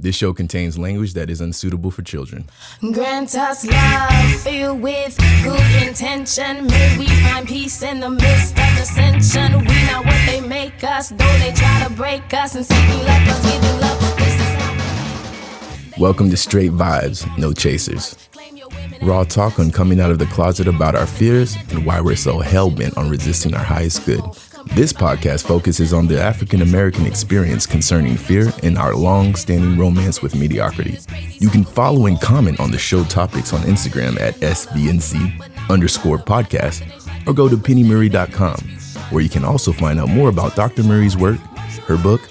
This show contains language that is unsuitable for children. Grant us love, filled with good intention. May we find peace in the midst of dissension. We not what they make us, though they try to break us. And say you love us, give you love. This is how. Welcome to Straight Vibes, No Chasers. Raw talk on coming out of the closet about our fears and why we're so hell-bent on resisting our highest good. This podcast focuses on the African-American experience concerning fear and our long-standing romance with mediocrity. You can follow and comment on the show topics on Instagram at SVNC_podcast or go to pennymurray.com, where you can also find out more about Dr. Murray's work, her book,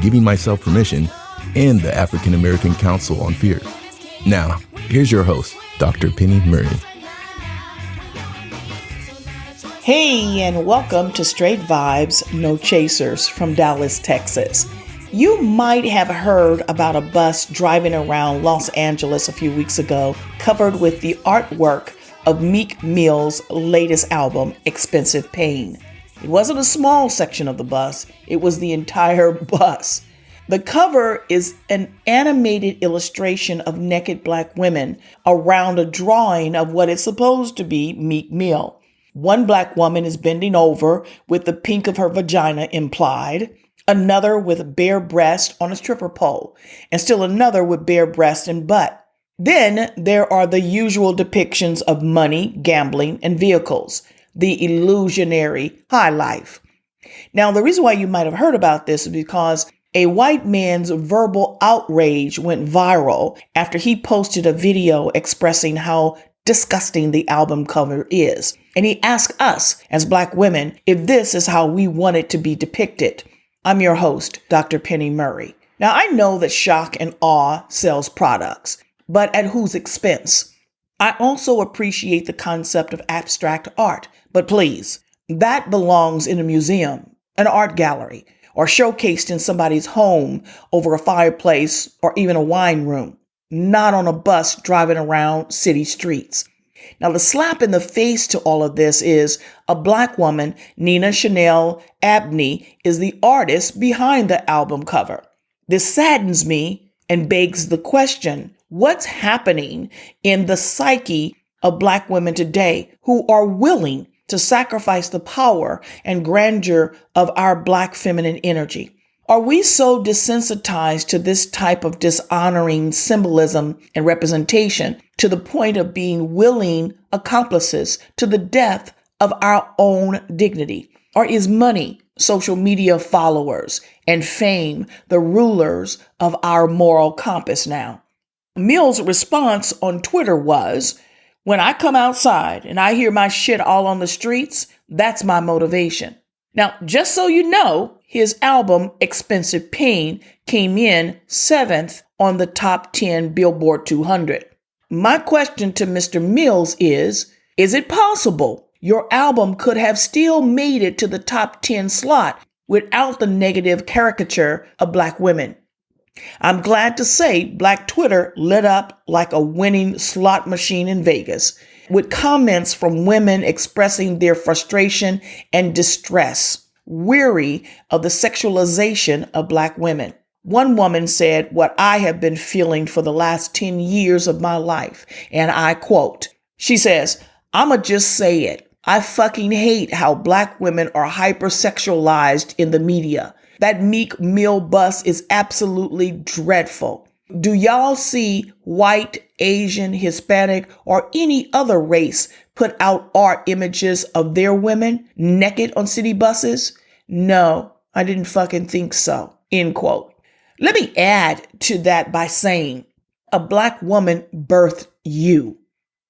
Giving Myself Permission, and the African-American Council on Fear. Now, here's your host, Dr. Penny Murray. Hey, and welcome to Straight Vibes, No Chasers from Dallas, Texas. You might have heard about a bus driving around Los Angeles a few weeks ago, covered with the artwork of Meek Mill's latest album, Expensive Pain. It wasn't a small section of the bus, it was the entire bus. The cover is an animated illustration of naked black women around a drawing of what is supposed to be Meek Mill. One black woman is bending over with the pink of her vagina implied, another with bare breast on a stripper pole, and still another with bare breast and butt. Then there are the usual depictions of money, gambling, and vehicles, the illusionary high life. Now, the reason why you might have heard about this is because a white man's verbal outrage went viral after he posted a video expressing how disgusting the album cover is. And he asked us as black women if this is how we want it to be depicted. I'm your host, Dr. Penny Murray. Now, I know that shock and awe sells products, but at whose expense? I also appreciate the concept of abstract art, but please, that belongs in a museum, an art gallery, or showcased in somebody's home over a fireplace or even a wine room, not on a bus driving around city streets. Now, the slap in the face to all of this is a black woman, Nina Chanel Abney, is the artist behind the album cover. This saddens me and begs the question, what's happening in the psyche of black women today who are willing to sacrifice the power and grandeur of our black feminine energy? Are we so desensitized to this type of dishonoring symbolism and representation to the point of being willing accomplices to the death of our own dignity? Or is money, social media followers, and fame the rulers of our moral compass now? Mill's response on Twitter was, "When I come outside and I hear my shit all on the streets, that's my motivation." Now, just so you know, his album, Expensive Pain, came in 7th on the top 10 Billboard 200. My question to Mr. Mills is it possible your album could have still made it to the top 10 slot without the negative caricature of black women? I'm glad to say Black Twitter lit up like a winning slot machine in Vegas, with comments from women expressing their frustration and distress, weary of the sexualization of black women. One woman said, "What I have been feeling for the last 10 years of my life," and I quote, she says, "I'ma just say it. I fucking hate how black women are hypersexualized in the media. That Meek Mill bus is absolutely dreadful. Do y'all see white, Asian, Hispanic, or any other race put out art images of their women naked on city buses? No, I didn't fucking think so." End quote. Let me add to that by saying a black woman birthed you.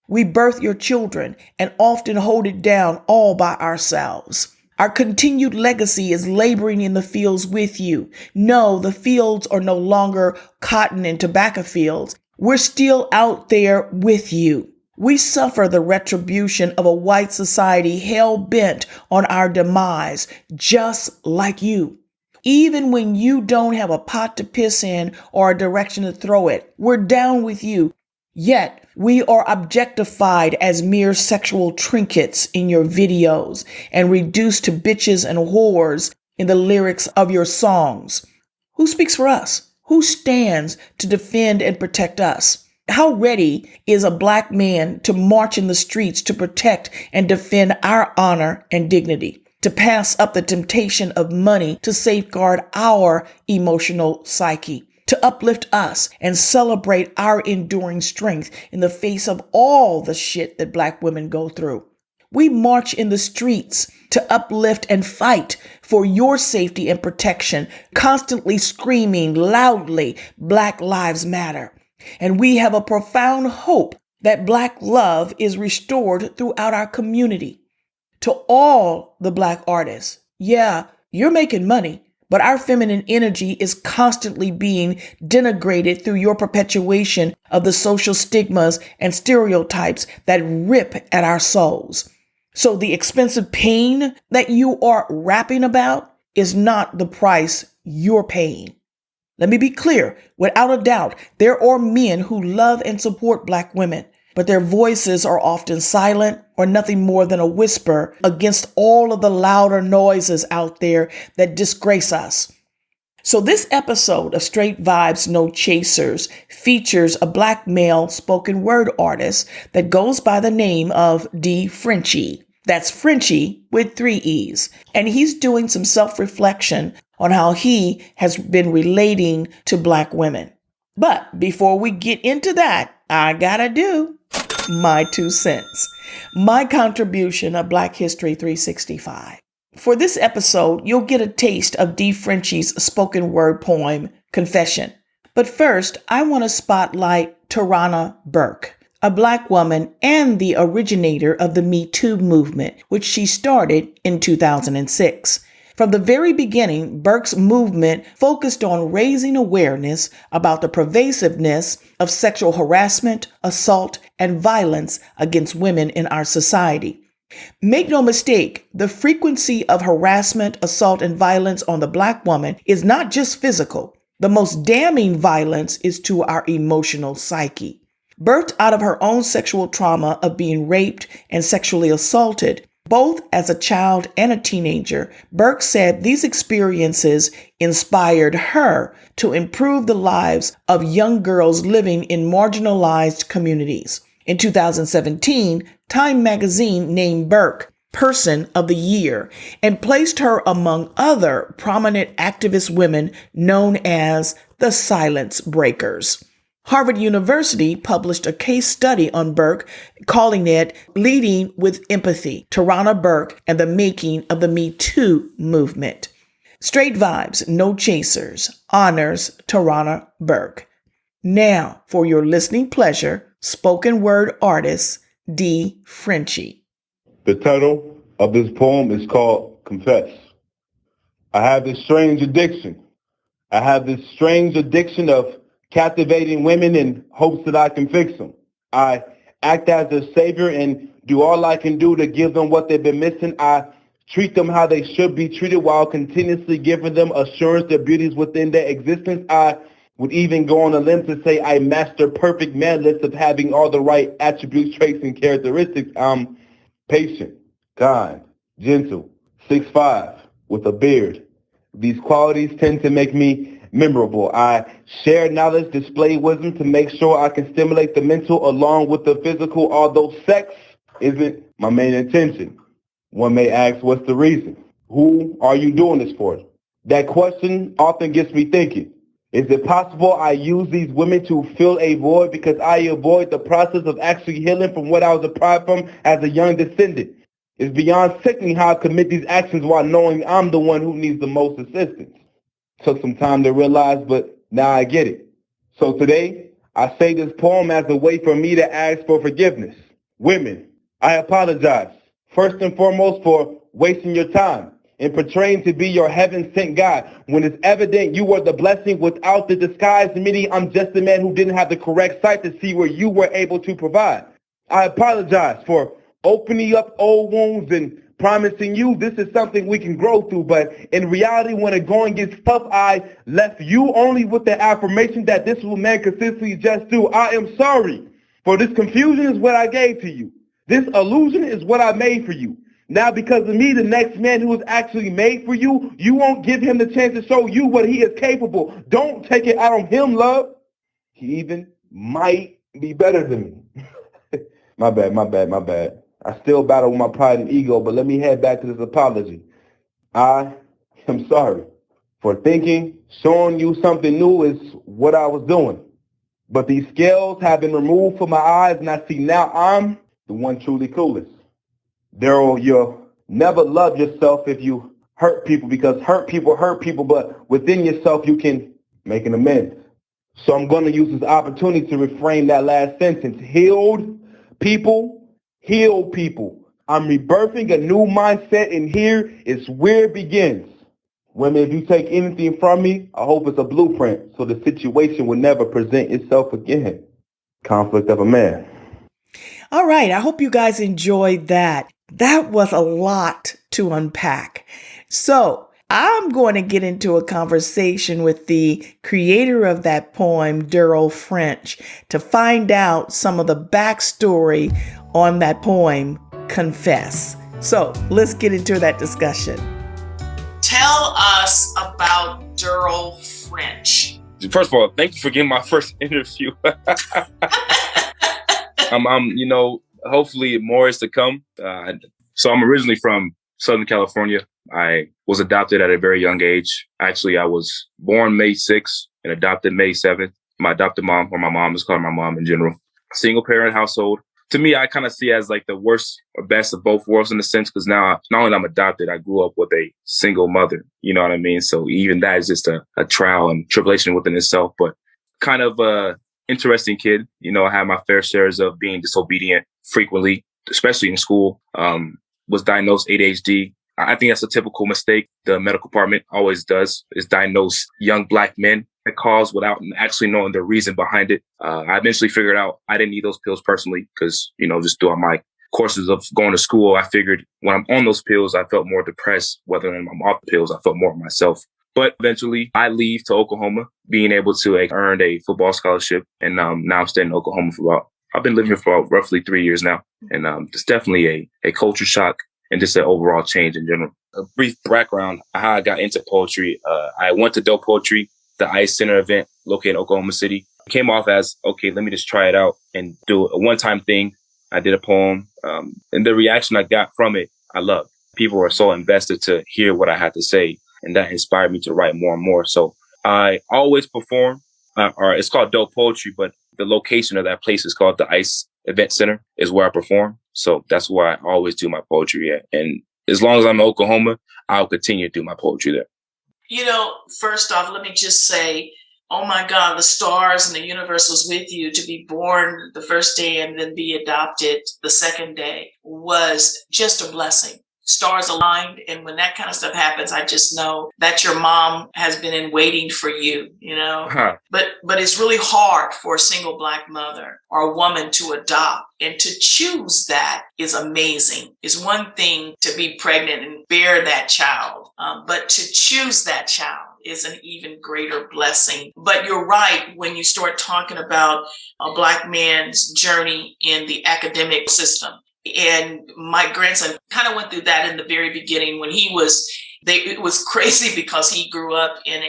We birth your children and often hold it down all by ourselves. Our continued legacy is laboring in the fields with you. No, the fields are no longer cotton and tobacco fields. We're still out there with you. We suffer the retribution of a white society hell-bent on our demise, just like you. Even when you don't have a pot to piss in or a direction to throw it, we're down with you. Yet, we are objectified as mere sexual trinkets in your videos and reduced to bitches and whores in the lyrics of your songs. Who speaks for us? Who stands to defend and protect us? How ready is a Black man to march in the streets to protect and defend our honor and dignity, to pass up the temptation of money to safeguard our emotional psyche, to uplift us and celebrate our enduring strength in the face of all the shit that Black women go through? We march in the streets to uplift and fight for your safety and protection, constantly screaming loudly, Black Lives Matter. And we have a profound hope that Black love is restored throughout our community. To all the Black artists, yeah, you're making money, but our feminine energy is constantly being denigrated through your perpetuation of the social stigmas and stereotypes that rip at our souls. So the expensive pain that you are rapping about is not the price you're paying. Let me be clear, without a doubt, there are men who love and support Black women, but their voices are often silent or nothing more than a whisper against all of the louder noises out there that disgrace us. So this episode of Straight Vibes, No Chasers features a Black male spoken word artist that goes by the name of D-Frenchieee. That's Frenchie with 3 E's. And he's doing some self-reflection on how he has been relating to Black women. But before we get into that, I gotta do my 2 cents, my contribution of Black History 365. For this episode, you'll get a taste of D-Frenchiee's spoken word poem, Confession. But first, I want to spotlight Tarana Burke, a Black woman and the originator of the Me Too movement, which she started in 2006. From the very beginning, Burke's movement focused on raising awareness about the pervasiveness of sexual harassment, assault, and violence against women in our society. Make no mistake, the frequency of harassment, assault, and violence on the Black woman is not just physical. The most damning violence is to our emotional psyche. Birthed out of her own sexual trauma of being raped and sexually assaulted, both as a child and a teenager, Burke said these experiences inspired her to improve the lives of young girls living in marginalized communities. In 2017, Time magazine named Burke Person of the Year and placed her among other prominent activist women known as the Silence Breakers. Harvard University published a case study on Burke, calling it Leading with Empathy, Tarana Burke and the Making of the Me Too Movement. Straight Vibes, No Chasers honors Tarana Burke. Now, for your listening pleasure, spoken word artist D-Frenchieee. The title of this poem is called Confess. I have this strange addiction. I have this strange addiction of captivating women in hopes that I can fix them. I act as a savior and do all I can do to give them what they've been missing. I treat them how they should be treated while continuously giving them assurance that beauty is within their existence. I would even go on a limb to say I master perfect man list of having all the right attributes, traits, and characteristics. I'm patient, kind, gentle, 6'5", with a beard. These qualities tend to make me memorable. I share knowledge, display wisdom to make sure I can stimulate the mental along with the physical, although sex isn't my main intention. One may ask, what's the reason? Who are you doing this for? That question often gets me thinking. Is it possible I use these women to fill a void because I avoid the process of actually healing from what I was deprived from as a young descendant? It's beyond sickening how I commit these actions while knowing I'm the one who needs the most assistance. Took some time to realize, but now I get it. So today, I say this poem as a way for me to ask for forgiveness. Women, I apologize, first and foremost, for wasting your time and portraying to be your heaven-sent God when it's evident you were the blessing without the disguise, meaning I'm just a man who didn't have the correct sight to see where you were able to provide. I apologize for opening up old wounds and promising you this is something we can grow through, but in reality, when the going gets tough, I left you only with the affirmation that this will man consistently just do. I am sorry, for this confusion is what I gave to you. This illusion is what I made for you. Now, because of me, the next man who is actually made for you, you won't give him the chance to show you what he is capable. Don't take it out on him, love. He even might be better than me. My bad. I still battle with my pride and ego, but let me head back to this apology. I am sorry for thinking showing you something new is what I was doing. But these scales have been removed from my eyes, and I see now I'm the one truly clueless. Daryl, you'll never love yourself if you hurt people, because hurt people, but within yourself you can make an amends. So I'm going to use this opportunity to reframe that last sentence. Healed people, heal people. I'm rebirthing a new mindset, and here is where it begins. Women, if you take anything from me, I hope it's a blueprint so the situation will never present itself again. Conflict of a man. All right. I hope you guys enjoyed that. That was a lot to unpack. So I'm going to get into a conversation with the creator of that poem, Daryl French, to find out some of the backstory on that poem, Confess. So let's get into that discussion. Tell us about Daryl French. First of all, thank you for getting my first interview. Hopefully more is to come. So I'm originally from Southern California. I was adopted at a very young age. Actually, I was born May 6th and adopted May 7th. My adopted mom, or my mom is called my mom in general. Single parent household. To me, I kind of see it as like the worst or best of both worlds in a sense, because now not only I'm adopted, I grew up with a single mother. You know what I mean? So even that is just a trial and tribulation within itself, but kind of a interesting kid. You know, I had my fair shares of being disobedient frequently, especially in school. Was diagnosed ADHD. I think that's a typical mistake the medical department always does, is diagnose young Black men that cause without actually knowing the reason behind it. I eventually figured out I didn't need those pills personally because, just throughout my courses of going to school, I figured when I'm on those pills, I felt more depressed. Whether I'm off the pills, I felt more of myself. But eventually I leave to Oklahoma, being able to earn a football scholarship. And now I'm staying in Oklahoma I've been living here for about roughly 3 years now. And it's definitely a culture shock and just an overall change in general. A brief background, how I got into poetry. I went to Dope Poetry, the ICE Center event located in Oklahoma City. It came off as, okay, let me just try it out and do a one-time thing. I did a poem, and the reaction I got from it, I loved. People were so invested to hear what I had to say, and that inspired me to write more and more. So I always perform, or it's called Dope Poetry, but the location of that place is called the ICE Event Center, is where I perform. So that's where I always do my poetry at. And as long as I'm in Oklahoma, I'll continue to do my poetry there. First off, let me just say, oh my God, the stars and the universe was with you. To be born the first day and then be adopted the second day was just a blessing. Stars aligned. And when that kind of stuff happens, I just know that your mom has been in waiting for you, But it's really hard for a single Black mother or a woman to adopt, and to choose that is amazing. It's one thing to be pregnant and bear that child, but to choose that child is an even greater blessing. But you're right, when you start talking about a Black man's journey in the academic system. And my grandson kind of went through that in the very beginning when it was crazy because he grew up in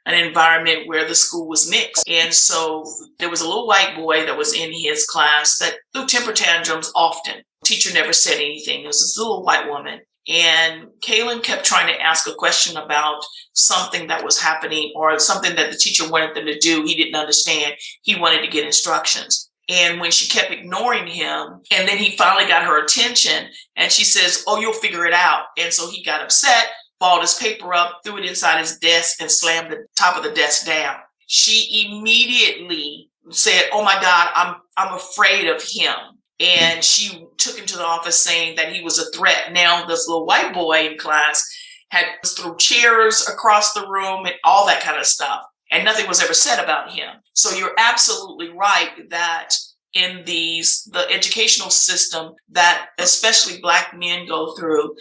an environment where the school was mixed. And so there was a little white boy that was in his class that threw temper tantrums often. Teacher never said anything. It was this little white woman. And Kaylin kept trying to ask a question about something that was happening or something that the teacher wanted them to do. He didn't understand. He wanted to get instructions. And when she kept ignoring him, and then he finally got her attention, and she says, "Oh, you'll figure it out." And so he got upset, balled his paper up, threw it inside his desk, and slammed the top of the desk down. She immediately said, "Oh my God, I'm afraid of him." And she took him to the office saying that he was a threat. Now this little white boy in class had threw chairs across the room and all that kind of stuff. And nothing was ever said about him. So you're absolutely right that in the educational system that especially Black men go through,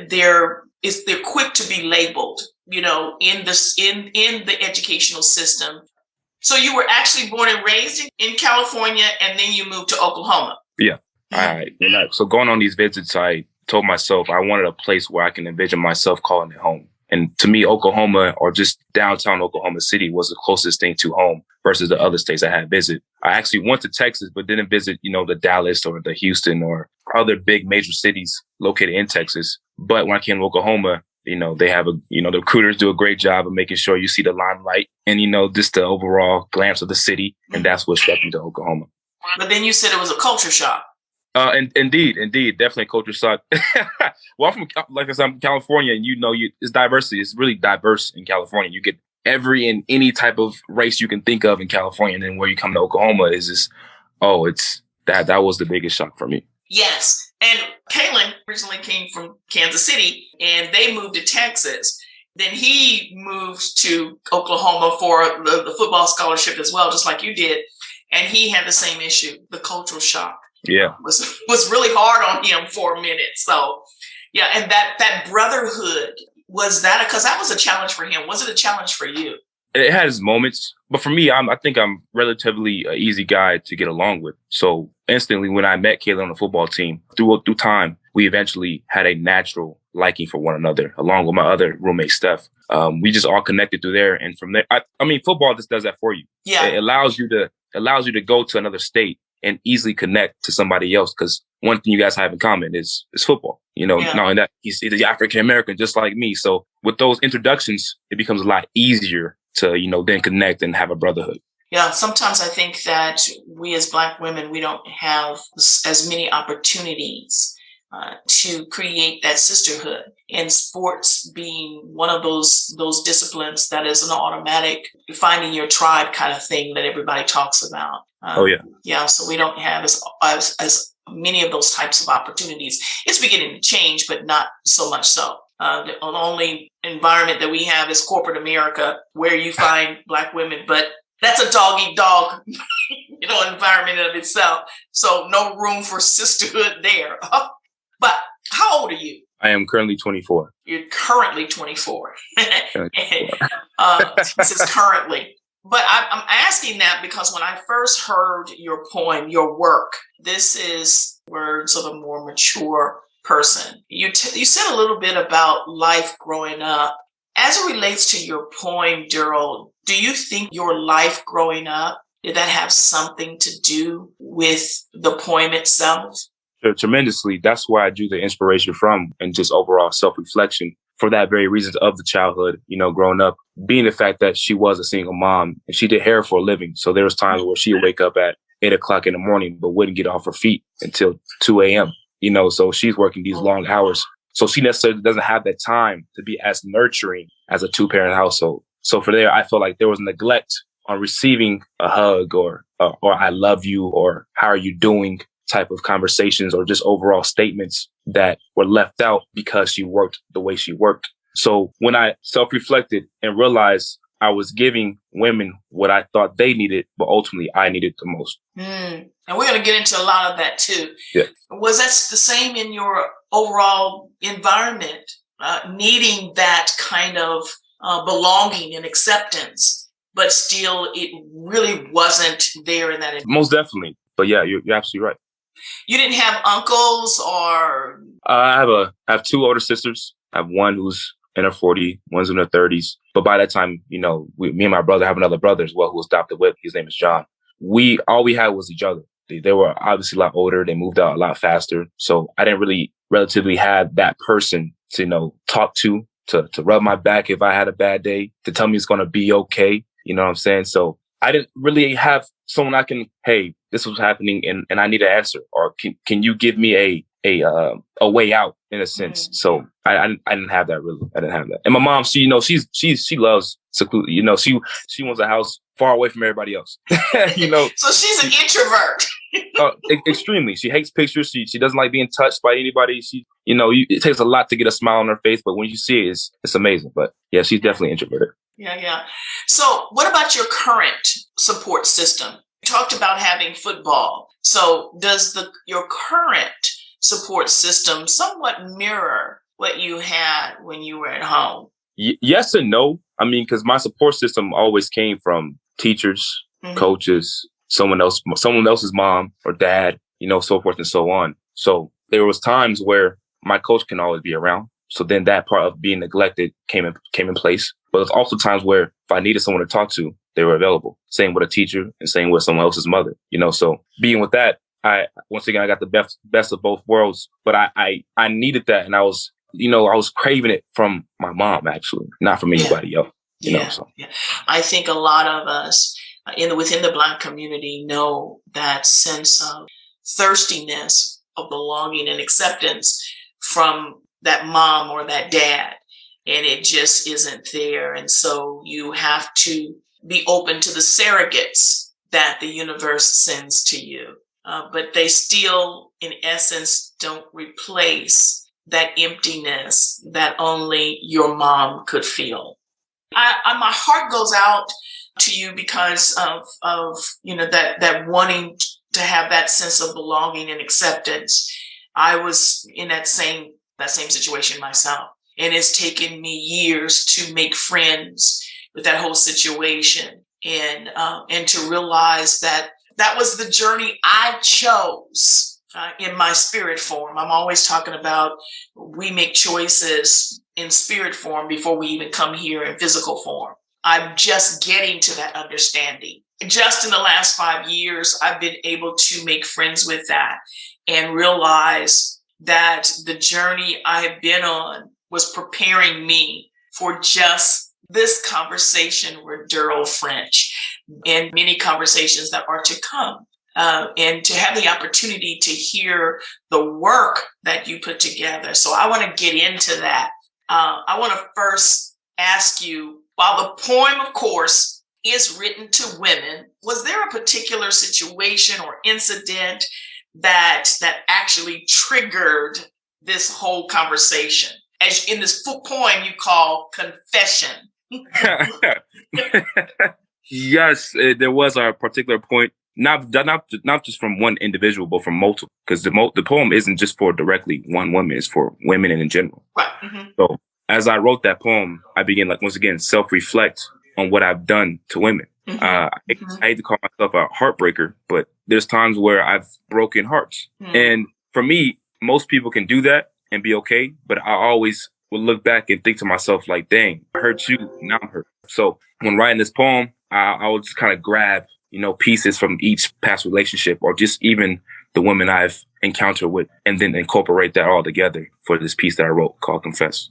they're quick to be labeled, in the educational system. So you were actually born and raised in California, and then you moved to Oklahoma. Yeah. So going on these visits, I told myself I wanted a place where I can envision myself calling it home. And to me, Oklahoma, or just downtown Oklahoma City, was the closest thing to home versus the other states I had visited. I actually went to Texas, but didn't visit, the Dallas or the Houston or other big major cities located in Texas. But when I came to Oklahoma, they have the recruiters do a great job of making sure you see the limelight and, just the overall glance of the city. And that's what struck me to Oklahoma. But then you said it was a culture shock. Indeed, definitely culture shock. Well, I'm from California, and it's diversity. It's really diverse in California. You get every and any type of race you can think of in California, and then where you come to Oklahoma is just, that was the biggest shock for me. Yes, and Kalen originally came from Kansas City, and they moved to Texas. Then he moved to Oklahoma for the football scholarship as well, just like you did, and he had the same issue, the cultural shock. Yeah, was really hard on him for a minute. So, yeah, and that brotherhood, was that because that was a challenge for him? Was it a challenge for you? It had its moments, but for me, I think I'm relatively an easy guy to get along with. So instantly, when I met Kayla on the football team, through time, we eventually had a natural liking for one another, along with my other roommate Steph. We just all connected through there, and from there, football just does that for you. Yeah, it allows you to go to another state and easily connect to somebody else, because one thing you guys have in common is football. Not only that, he's African American just like me. So with those introductions, it becomes a lot easier to then connect and have a brotherhood. Yeah, sometimes I think that we as Black women, we don't have as many opportunities to create that sisterhood, and sports being one of those disciplines that is an automatic finding your tribe kind of thing that everybody talks about. Yeah. So we don't have as many of those types of opportunities. It's beginning to change, but not so much so. The only environment that we have is corporate America, where you find Black women, but that's a dog eat dog, environment of itself. So no room for sisterhood there. But how old are you? I am currently 24. You're currently 24. This is currently. But I'm asking that because when I first heard your poem, your work, this is words of a more mature person. You said a little bit about life growing up. As it relates to your poem, Daryl, do you think your life growing up, did that have something to do with the poem itself? Tremendously. That's where I drew the inspiration from, and just overall self-reflection for that very reasons of the childhood, growing up, being the fact that she was a single mom and she did hair for a living. So there was times where she would wake up at 8 o'clock in the morning, but wouldn't get off her feet until 2 a.m. So she's working these long hours. So she necessarily doesn't have that time to be as nurturing as a 2-parent household. So for there, I feel like there was neglect on receiving a hug or I love you or how are you doing type of conversations, or just overall statements that were left out because she worked the way she worked. So when I self-reflected and realized I was giving women what I thought they needed, but ultimately I needed the most. And we're going to get into a lot of that too. Yeah. Was that the same in your overall environment, needing that kind of belonging and acceptance, but still it really wasn't there in that environment? Most definitely. But yeah, you're absolutely right. You didn't have uncles or? I have 2 older sisters. I have one who's in her 40s, one's in her 30s. But by that time, me and my brother have another brother as well who was adopted with. His name is John. All we had was each other. They were obviously a lot older. They moved out a lot faster. So I didn't really relatively have that person to, talk to rub my back if I had a bad day, to tell me it's going to be okay. You know what I'm saying? So I didn't really have someone I can, hey, this was happening and I need an answer, or can you give me a way out in a sense. Mm-hmm. So I didn't have that really. I didn't have that. And my mom, she loves seclusion. She wants a house far away from everybody else. So she's an introvert. Extremely. She hates pictures. She doesn't like being touched by anybody. It takes a lot to get a smile on her face, but when you see it, it's amazing. But yeah, she's definitely introverted. Yeah. So what about your current support system? You talked about having football. So does your current support system somewhat mirror what you had when you were at home? Yes and no. I mean, because my support system always came from teachers, mm-hmm. coaches, someone else's mom or dad, so forth and so on. So there was times where my coach can always be around. So then that part of being neglected came in place. But there's also times where if I needed someone to talk to, they were available. Same with a teacher and same with someone else's mother. So being with that, I got the best of both worlds. But I needed that, and I was craving it from my mom, actually, not from anybody else. So I think a lot of us within the Black community know that sense of thirstiness of belonging and acceptance from that mom or that dad, and it just isn't there. And so you have to be open to the surrogates that the universe sends to you. But they still, in essence, don't replace that emptiness that only your mom could feel. My heart goes out to you because of that wanting to have that sense of belonging and acceptance. I was in that same situation myself, and it's taken me years to make friends with that whole situation, and to realize that was the journey I chose in my spirit form. I'm always talking about we make choices in spirit form before we even come here in physical form. I'm just getting to that understanding. Just in the last 5 years, I've been able to make friends with that and realize that the journey I have been on was preparing me for just this conversation with Daryl French and many conversations that are to come. And to have the opportunity to hear the work that you put together. So I want to get into that. I want to first ask you, while the poem, of course, is written to women, was there a particular situation or incident that actually triggered this whole conversation? As in this poem you call Confession. Yes, there was a particular point. Not just from one individual, but from multiple, because the poem isn't just for directly one woman; it's for women in general. Right. Mm-hmm. So as I wrote that poem, I began once again self-reflect on what I've done to women. Mm-hmm. I hate to call myself a heartbreaker, but there's times where I've broken hearts, and for me, most people can do that and be okay. But I always will look back and think to myself, like, "Dang, I hurt you, now I'm hurt." So when writing this poem, I will just kind of grab pieces from each past relationship, or just even the women I've encountered with, and then incorporate that all together for this piece that I wrote called Confess.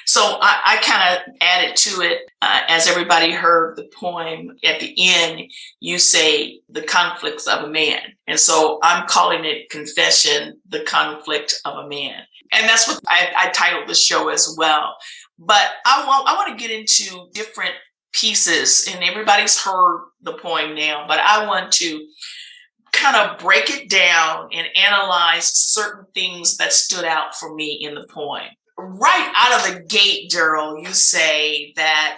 So I kind of added to it, as everybody heard the poem at the end, you say the conflicts of a man. And so I'm calling it Confession, the conflict of a man. And that's what I titled the show as well. But I want to get into different pieces, and everybody's heard the poem now, but I want to kind of break it down and analyze certain things that stood out for me in the poem. Right out of the gate, Daryl, you say that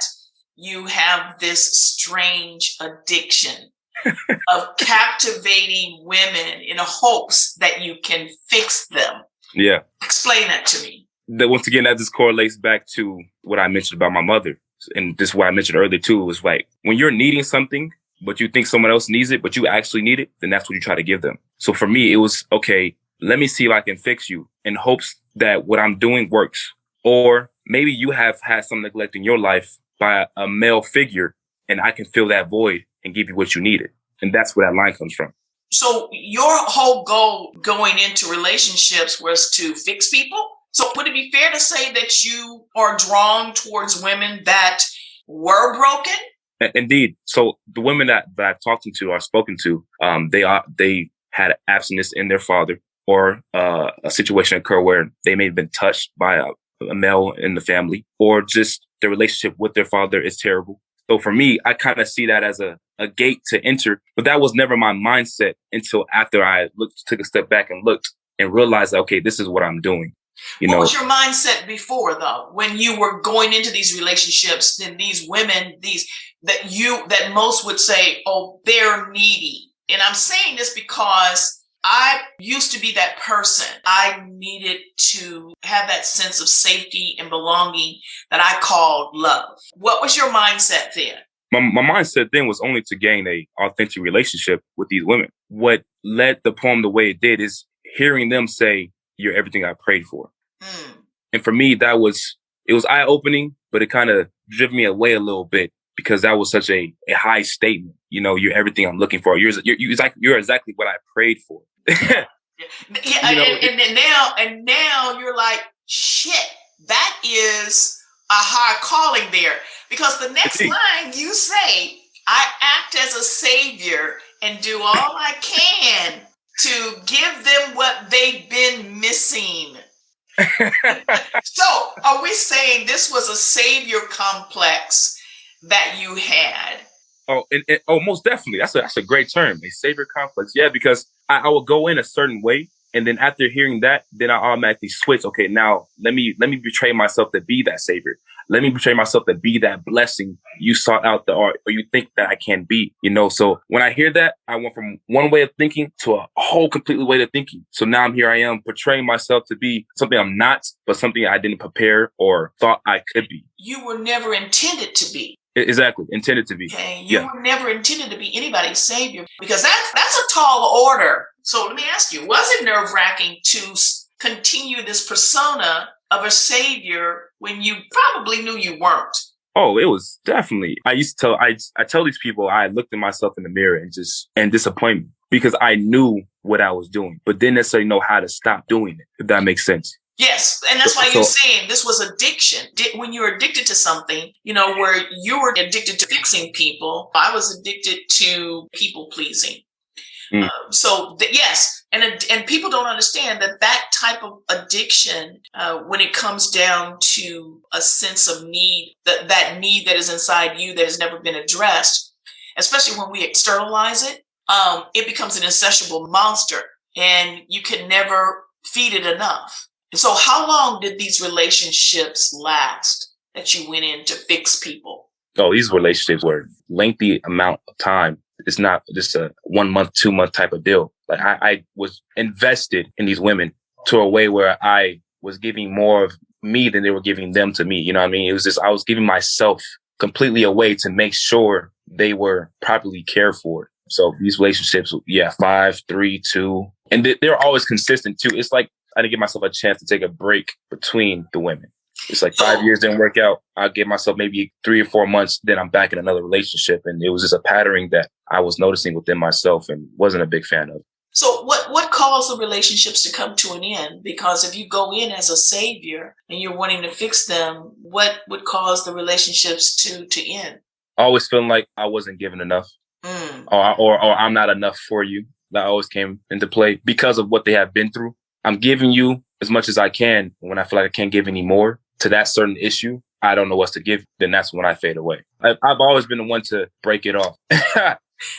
you have this strange addiction of captivating women in hopes that you can fix them. Yeah. Explain that to me. Once again, that just correlates back to what I mentioned about my mother. And this is what I mentioned earlier, too, was like when you're needing something, but you think someone else needs it, but you actually need it, then that's what you try to give them. So for me, it was, okay, let me see if I can fix you in hopes that what I'm doing works. Or maybe you have had some neglect in your life by a male figure, and I can fill that void and give you what you needed. And that's where that line comes from. So your whole goal going into relationships was to fix people? So would it be fair to say that you are drawn towards women that were broken? Indeed. So the women that I've talked to or spoken to, they had abstinence in their father, or a situation occur where they may have been touched by a male in the family, or just their relationship with their father is terrible. So for me, I kind of see that as a gate to enter, but that was never my mindset until after I took a step back and looked and realized, okay, this is what I'm doing. What was your mindset before, though, when you were going into these relationships, and these women, that most would say, oh, they're needy? And I'm saying this because I used to be that person. I needed to have that sense of safety and belonging that I called love. What was your mindset then? My mindset then was only to gain a authentic relationship with these women. What led the poem the way it did is hearing them say, "You're everything I prayed for." And for me, it was eye-opening, but it kind of driven me away a little bit because that was such a high statement. You know, you're everything I'm looking for. You're exactly what I prayed for. Yeah, You know, and now you're like, shit, that is a high calling there. Because the next line you say, I act as a savior and do all I can to give them what they've been missing. So are we saying this was a savior complex that you had? Oh, most definitely. That's a great term, a savior complex. Yeah, because I would go in a certain way, and then after hearing that, then I automatically switch. Okay, now let me betray myself to be that savior. Let me betray myself to be that blessing you sought out or you think that I can be. You know, so when I hear that, I went from one way of thinking to a whole completely way of thinking. So now I am portraying myself to be something I'm not, but something I didn't prepare or thought I could be. You were never intended to be. Exactly. Intended to be. Okay. You were never intended to be anybody's savior, because that's a tall order. So let me ask you, was it nerve-wracking to continue this persona of a savior when you probably knew you weren't? Oh, it was definitely. I tell these people I looked at myself in the mirror and disappointment because I knew what I was doing, but didn't necessarily know how to stop doing it, if that makes sense. Yes, and that's why you're saying this was addiction. When you're addicted to something, you know, where you were addicted to fixing people, I was addicted to people pleasing. Yes, and people don't understand that type of addiction, when it comes down to a sense of need, that need that is inside you that has never been addressed, especially when we externalize it, it becomes an insatiable monster, and you can never feed it enough. So how long did these relationships last that you went in to fix people? Oh, these relationships were lengthy amount of time. It's not just a 1 month, 2 month type of deal. Like I was invested in these women to a way where I was giving more of me than they were giving them to me. You know what I mean? It was just, I was giving myself completely away to make sure they were properly cared for. So these relationships, 5, 3, 2, and they're always consistent too. It's like, I didn't give myself a chance to take a break between the women. It's like 5 years didn't work out. I'll give myself maybe 3 or 4 months. Then I'm back in another relationship. And it was just a patterning that I was noticing within myself and wasn't a big fan of. So what caused the relationships to come to an end? Because if you go in as a savior and you're wanting to fix them, what would cause the relationships to end? Always feeling like I wasn't given enough or I'm not enough for you. That always came into play because of what they have been through. I'm giving you as much as I can. When I feel like I can't give any more to that certain issue, I don't know what to give. Then that's when I fade away. I've always been the one to break it off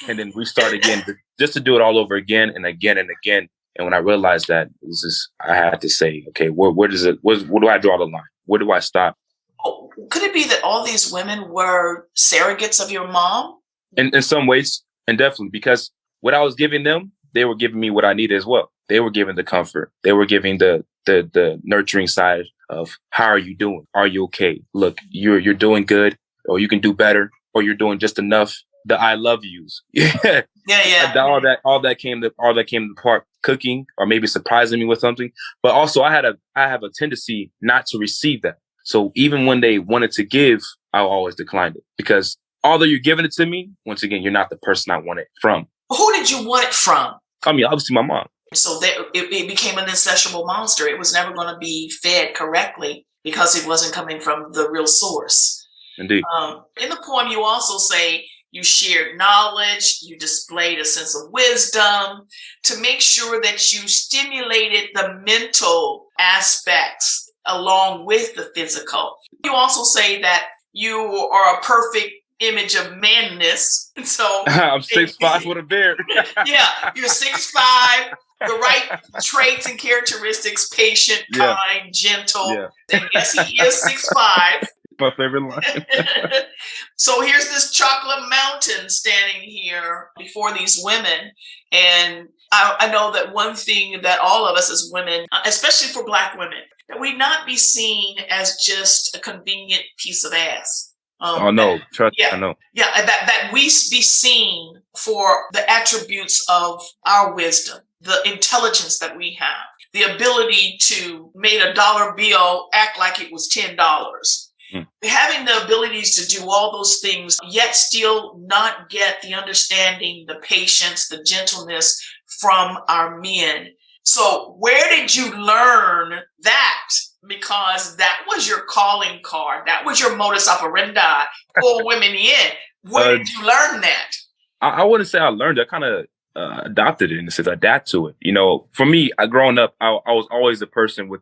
and then restart again, just to do it all over again and again and again. And when I realized that, it was just, I had to say, okay, where do I draw the line? Where do I stop? Oh, could it be that all these women were surrogates of your mom? In some ways, and definitely, because what I was giving them, they were giving me what I needed as well. They were giving the comfort. They were giving the nurturing side of, how are you doing? Are you okay? Look, you're doing good, or you can do better, or you're doing just enough. The I love yous. Yeah. All that came to part. Cooking, or maybe surprising me with something. But also I have a tendency not to receive that. So even when they wanted to give, I always declined it, because although you're giving it to me, once again, you're not the person I want it from. Who did you want it from? I mean, obviously my mom. So it became an insatiable monster. It was never going to be fed correctly because it wasn't coming from the real source. Indeed. In the poem, you also say you shared knowledge, you displayed a sense of wisdom to make sure that you stimulated the mental aspects along with the physical. You also say that you are a perfect image of manness. So I'm 6'5" with a beard. Yeah, you're 6'5", the right traits and characteristics: patient, kind, gentle. Yeah. And yes, he is 6'5". My favorite line. So here's this chocolate mountain standing here before these women. And I know that one thing that all of us as women, especially for Black women, that we not be seen as just a convenient piece of ass. I know. Yeah, that we be seen for the attributes of our wisdom, the intelligence that we have, the ability to make a dollar bill act like it was $10. Having the abilities to do all those things, yet still not get the understanding, the patience, the gentleness from our men. So where did you learn that? Because that was your calling card. That was your modus operandi. Pull women in. Where did you learn that? I wouldn't say I learned it. I kind of adopted it in a sense, adapt to it. You know, for me, growing up, I was always the person with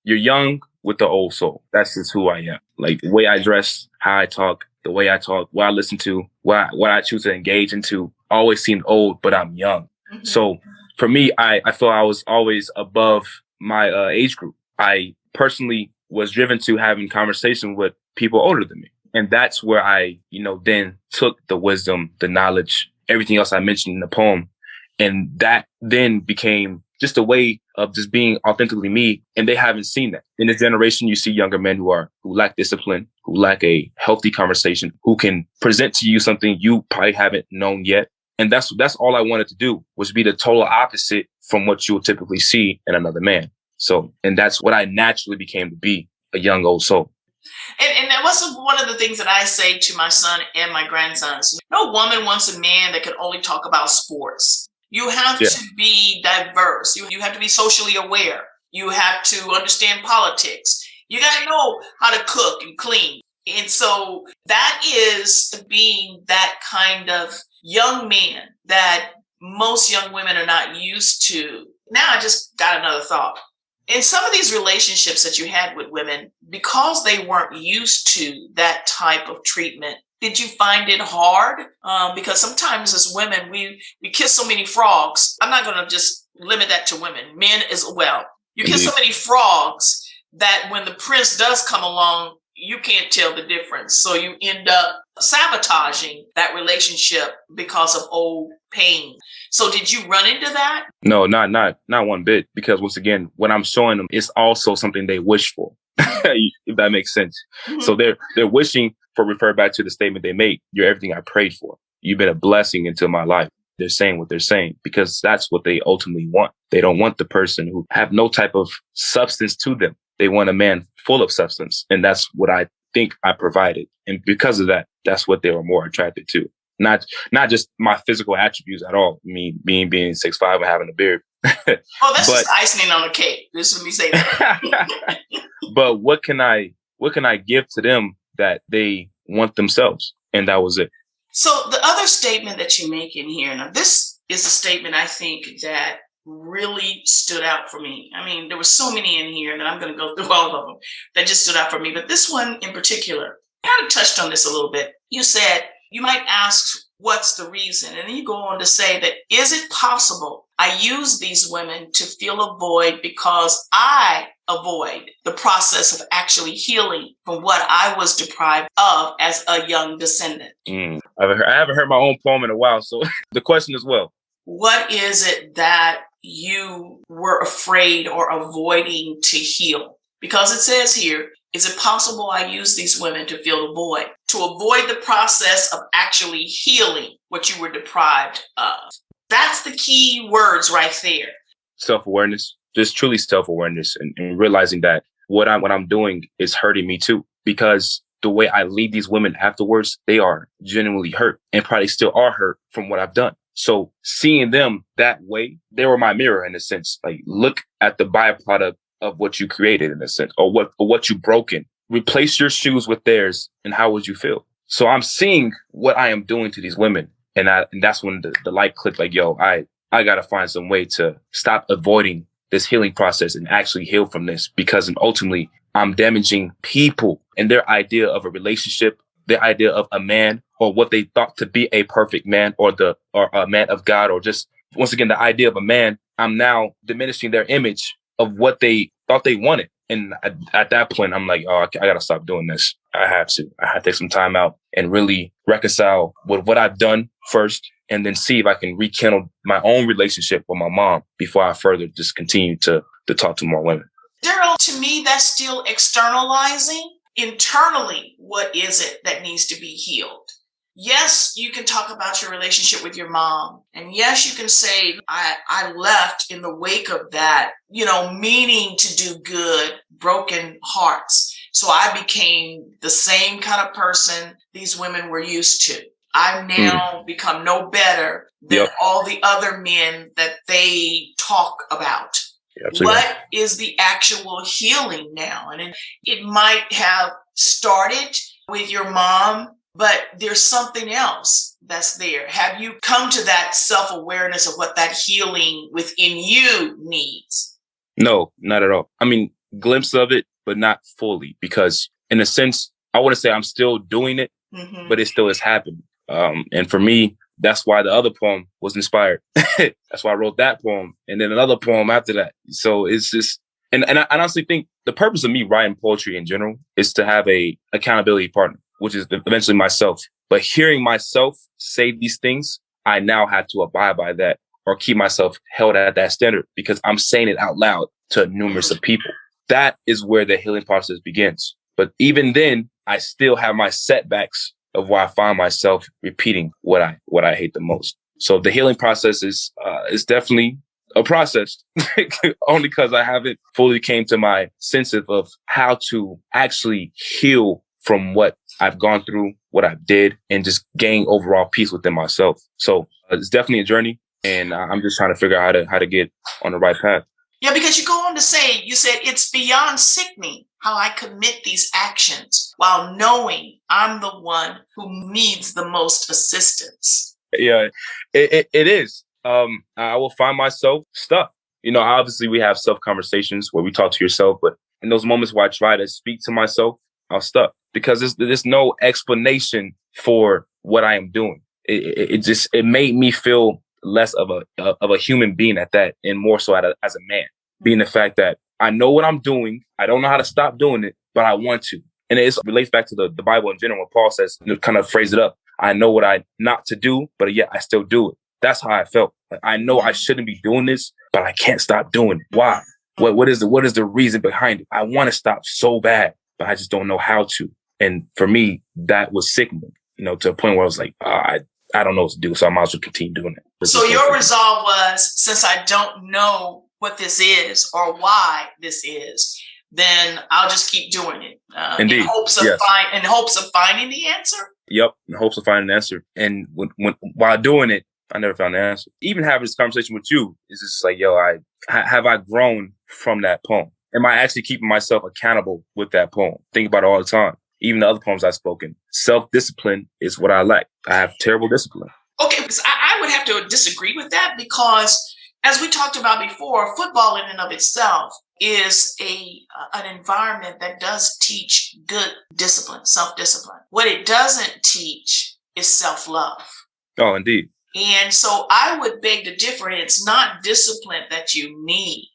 you're young with the old soul. That's just who I am. Like the way I dress, how I talk, the way I talk, what I listen to, what I choose to engage into, always seemed old, but I'm young. Mm-hmm. So for me, I feel I was always above my age group. I personally was driven to having conversation with people older than me. And that's where I, then took the wisdom, the knowledge, everything else I mentioned in the poem. And that then became just a way of just being authentically me. And they haven't seen that. In this generation, you see younger men who lack discipline, who lack a healthy conversation, who can present to you something you probably haven't known yet. And that's all I wanted to do, was be the total opposite from what you would typically see in another man. So, and that's what I naturally became to be, a young old soul. And that was one of the things that I say to my son and my grandsons. No woman wants a man that can only talk about sports. You have to be diverse. You have to be socially aware. You have to understand politics. You got to know how to cook and clean. And so that is being that kind of young man that most young women are not used to. Now I just got another thought. In some of these relationships that you had with women, because they weren't used to that type of treatment, did you find it hard? Because sometimes as women, we kiss so many frogs. I'm not going to just limit that to women, men as well. You kiss so many frogs that when the prince does come along, you can't tell the difference. So you end up sabotaging that relationship because of old pain. So did you run into that? No, not one bit. Because once again, what I'm showing them is also something they wish for, if that makes sense. Mm-hmm. So they're wishing for, refer back to the statement they made. You're everything I prayed for. You've been a blessing into my life. They're saying what they're saying because that's what they ultimately want. They don't want the person who have no type of substance to them. They want a man full of substance. And that's what I think I provided. And because of that, that's what they were more attracted to. Not just my physical attributes at all. Me being 6'5" and having a beard. Oh, that's just icing on the cake. Just let me say that. But what can I give to them that they want themselves? And that was it. So the other statement that you make in here, now this is a statement I think that really stood out for me. I mean, there were so many in here that I'm going to go through all of them that just stood out for me. But this one in particular, kind of touched on this a little bit. You said, you might ask, what's the reason? And then you go on to say that, is it possible I use these women to fill a void because I avoid the process of actually healing from what I was deprived of as a young descendant? I haven't heard my own poem in a while. So the question is, well, what is it that you were afraid or avoiding to heal? Because it says here, is it possible I use these women to fill the void, to avoid the process of actually healing what you were deprived of? That's the key words right there. Self-awareness, just truly self-awareness and realizing that what I'm doing is hurting me too, because the way I leave these women afterwards, they are genuinely hurt and probably still are hurt from what I've done. So seeing them that way, they were my mirror in a sense. Like, look at the byproduct of what you created in a sense, or what you broken. Replace your shoes with theirs, and how would you feel? So I'm seeing what I am doing to these women, and that's when the light clicked. Like, yo, I gotta find some way to stop avoiding this healing process and actually heal from this, because ultimately I'm damaging people and their idea of a relationship, their idea of a man, or what they thought to be a perfect man, or a man of God, or just once again the idea of a man. I'm now diminishing their image of what they thought they wanted. And at that point, I'm like, oh, I got to stop doing this. I have to take some time out and really reconcile with what I've done first, and then see if I can rekindle my own relationship with my mom before I further just continue to talk to more women. Daryl, to me, that's still externalizing. Internally, what is it that needs to be healed? yes, you can talk about your relationship with your mom. And yes, you can say, I left in the wake of that, meaning to do good, broken hearts. So I became the same kind of person these women were used to. I've now become no better than all the other men that they talk about. What is the actual healing now? And it might have started with your mom, but there's something else that's there. Have you come to that self-awareness of what that healing within you needs? No, not at all. I mean, glimpse of it, but not fully, because in a sense, I want to say I'm still doing it, but it still is happening. And for me, that's why the other poem was inspired. That's why I wrote that poem. And then another poem after that. So it's just, and I honestly think the purpose of me writing poetry in general is to have a accountability partner, which is eventually myself. But hearing myself say these things, I now have to abide by that or keep myself held at that standard because I'm saying it out loud to numerous of people. That is where the healing process begins. But even then, I still have my setbacks of where I find myself repeating what I hate the most. So the healing process is definitely a process, only because I haven't fully came to my sense of how to actually heal from what I've gone through, what I did, and just gain overall peace within myself. So it's definitely a journey, and I'm just trying to figure out how to get on the right path. Yeah, because you go on to say, you said it's beyond sickening how I commit these actions while knowing I'm the one who needs the most assistance. Yeah, it is. I will find myself stuck. Obviously we have self conversations where we talk to yourself, but in those moments where I try to speak to myself, I'm stuck because there's no explanation for what I am doing. It made me feel less of a human being at that, and more so as a man, being the fact that I know what I'm doing. I don't know how to stop doing it, but I want to. And it relates back to the Bible in general, when Paul says, kind of phrase it up. I know what I not to do, but yet I still do it. That's how I felt. Like, I know I shouldn't be doing this, but I can't stop doing it. Why? What is the reason behind it? I want to stop so bad, but I just don't know how to. And for me, that was sickening, to a point where I was like, I don't know what to do, so I might as well continue doing it. So your resolve was, since I don't know what this is or why this is, then I'll just keep doing it Indeed. in hopes of finding the answer. Yep, in hopes of finding an answer. And while doing it, I never found the answer. Even having this conversation with you is just like, have I grown from that poem? Am I actually keeping myself accountable with that poem? Think about it all the time. Even the other poems I've spoken. Self-discipline is what I lack. I have terrible discipline. Okay, because I would have to disagree with that because, as we talked about before, football in and of itself is an environment that does teach good discipline, self-discipline. What it doesn't teach is self-love. Oh, indeed. And so I would beg to differ. It's not discipline that you need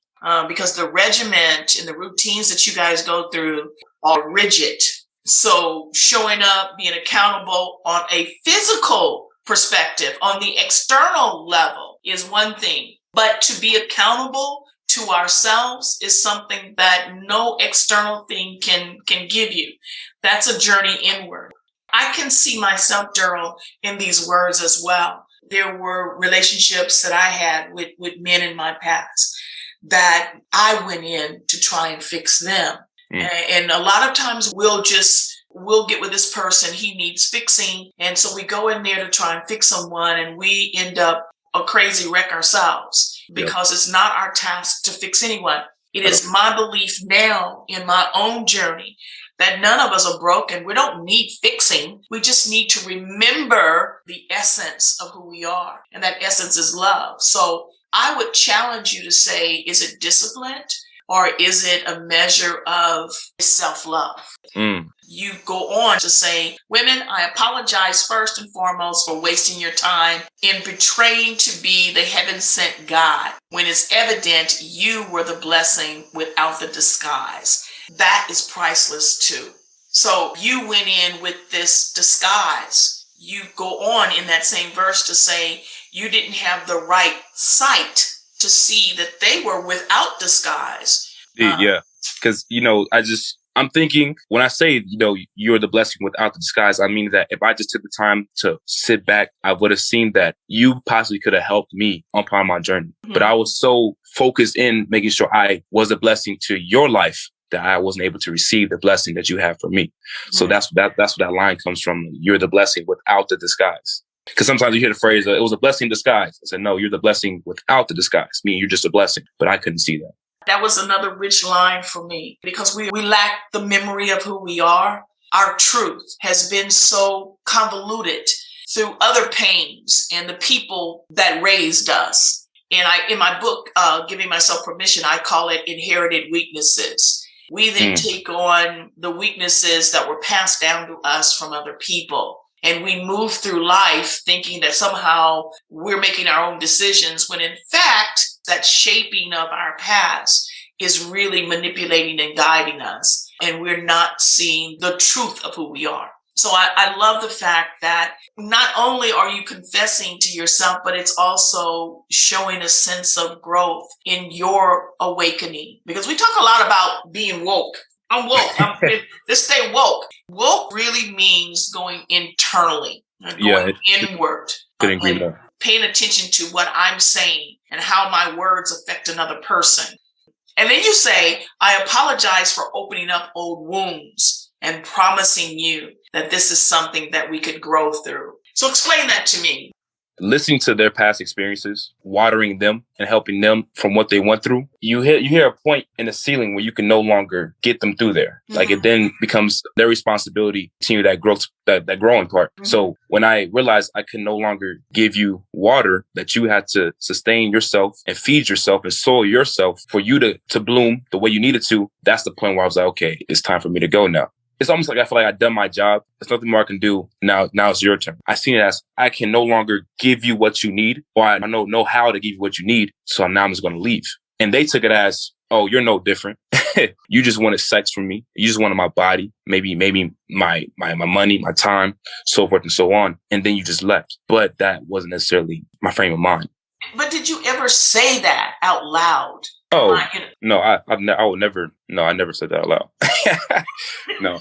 because the regiment and the routines that you guys go through are rigid. So showing up, being accountable on a physical perspective, on the external level is one thing, but to be accountable to ourselves is something that no external thing can give you. That's a journey inward. I can see myself, Daryl, in these words as well. There were relationships that I had with men in my past that I went in to try and fix them. And a lot of times we'll get with this person, he needs fixing. And so we go in there to try and fix someone and we end up a crazy wreck ourselves because it's not our task to fix anyone. It is my belief now in my own journey that none of us are broken. We don't need fixing. We just need to remember the essence of who we are. And that essence is love. So I would challenge you to say, is it disciplined or is it a measure of self-love? You go on to say, women, I apologize first and foremost for wasting your time in betraying to be the heaven-sent God when it's evident you were the blessing without the disguise. That is priceless too. So you went in with this disguise. You go on in that same verse to say you didn't have the right sight to see that they were without disguise. Yeah, because, I'm thinking when I say, you're the blessing without the disguise, I mean that if I just took the time to sit back, I would have seen that you possibly could have helped me upon my journey. Mm-hmm. But I was so focused in making sure I was a blessing to your life that I wasn't able to receive the blessing that you have for me. Mm-hmm. So that's where that line comes from. You're the blessing without the disguise. Because sometimes you hear the phrase, it was a blessing in disguise. I said, no, you're the blessing without the disguise. Meaning you're just a blessing. But I couldn't see that. That was another rich line for me because we lack the memory of who we are. Our truth has been so convoluted through other pains and the people that raised us. And in my book, Giving Myself Permission, I call it inherited weaknesses. We then take on the weaknesses that were passed down to us from other people. And we move through life thinking that somehow we're making our own decisions when in fact, that shaping of our past is really manipulating and guiding us. And we're not seeing the truth of who we are. So I love the fact that not only are you confessing to yourself, but it's also showing a sense of growth in your awakening. Because we talk a lot about being woke. I'm woke. Let's stay woke. Woke really means going internally, going inward. Couldn't agree more. Paying attention to what I'm saying and how my words affect another person. And then you say, I apologize for opening up old wounds and promising you that this is something that we could grow through. So explain that to me. Listening to their past experiences, watering them and helping them from what they went through, you hear a point in the ceiling where you can no longer get them through there. Mm-hmm. Like it then becomes their responsibility to continue that growth, that growing part. Mm-hmm. So when I realized I could no longer give you water, that you had to sustain yourself and feed yourself and soil yourself for you to bloom the way you needed to, that's the point where I was like, okay, it's time for me to go now. It's almost like I feel like I've done my job. There's nothing more I can do. Now it's your turn. I seen it as I can no longer give you what you need, or I know how to give you what you need. So now I'm just going to leave. And they took it as, oh, you're no different. You just wanted sex from me. You just wanted my body, maybe my money, my time, so forth and so on. And then you just left. But that wasn't necessarily my frame of mind. But did you ever say that out loud? Oh, no, I would never. No, I never said that out loud. No.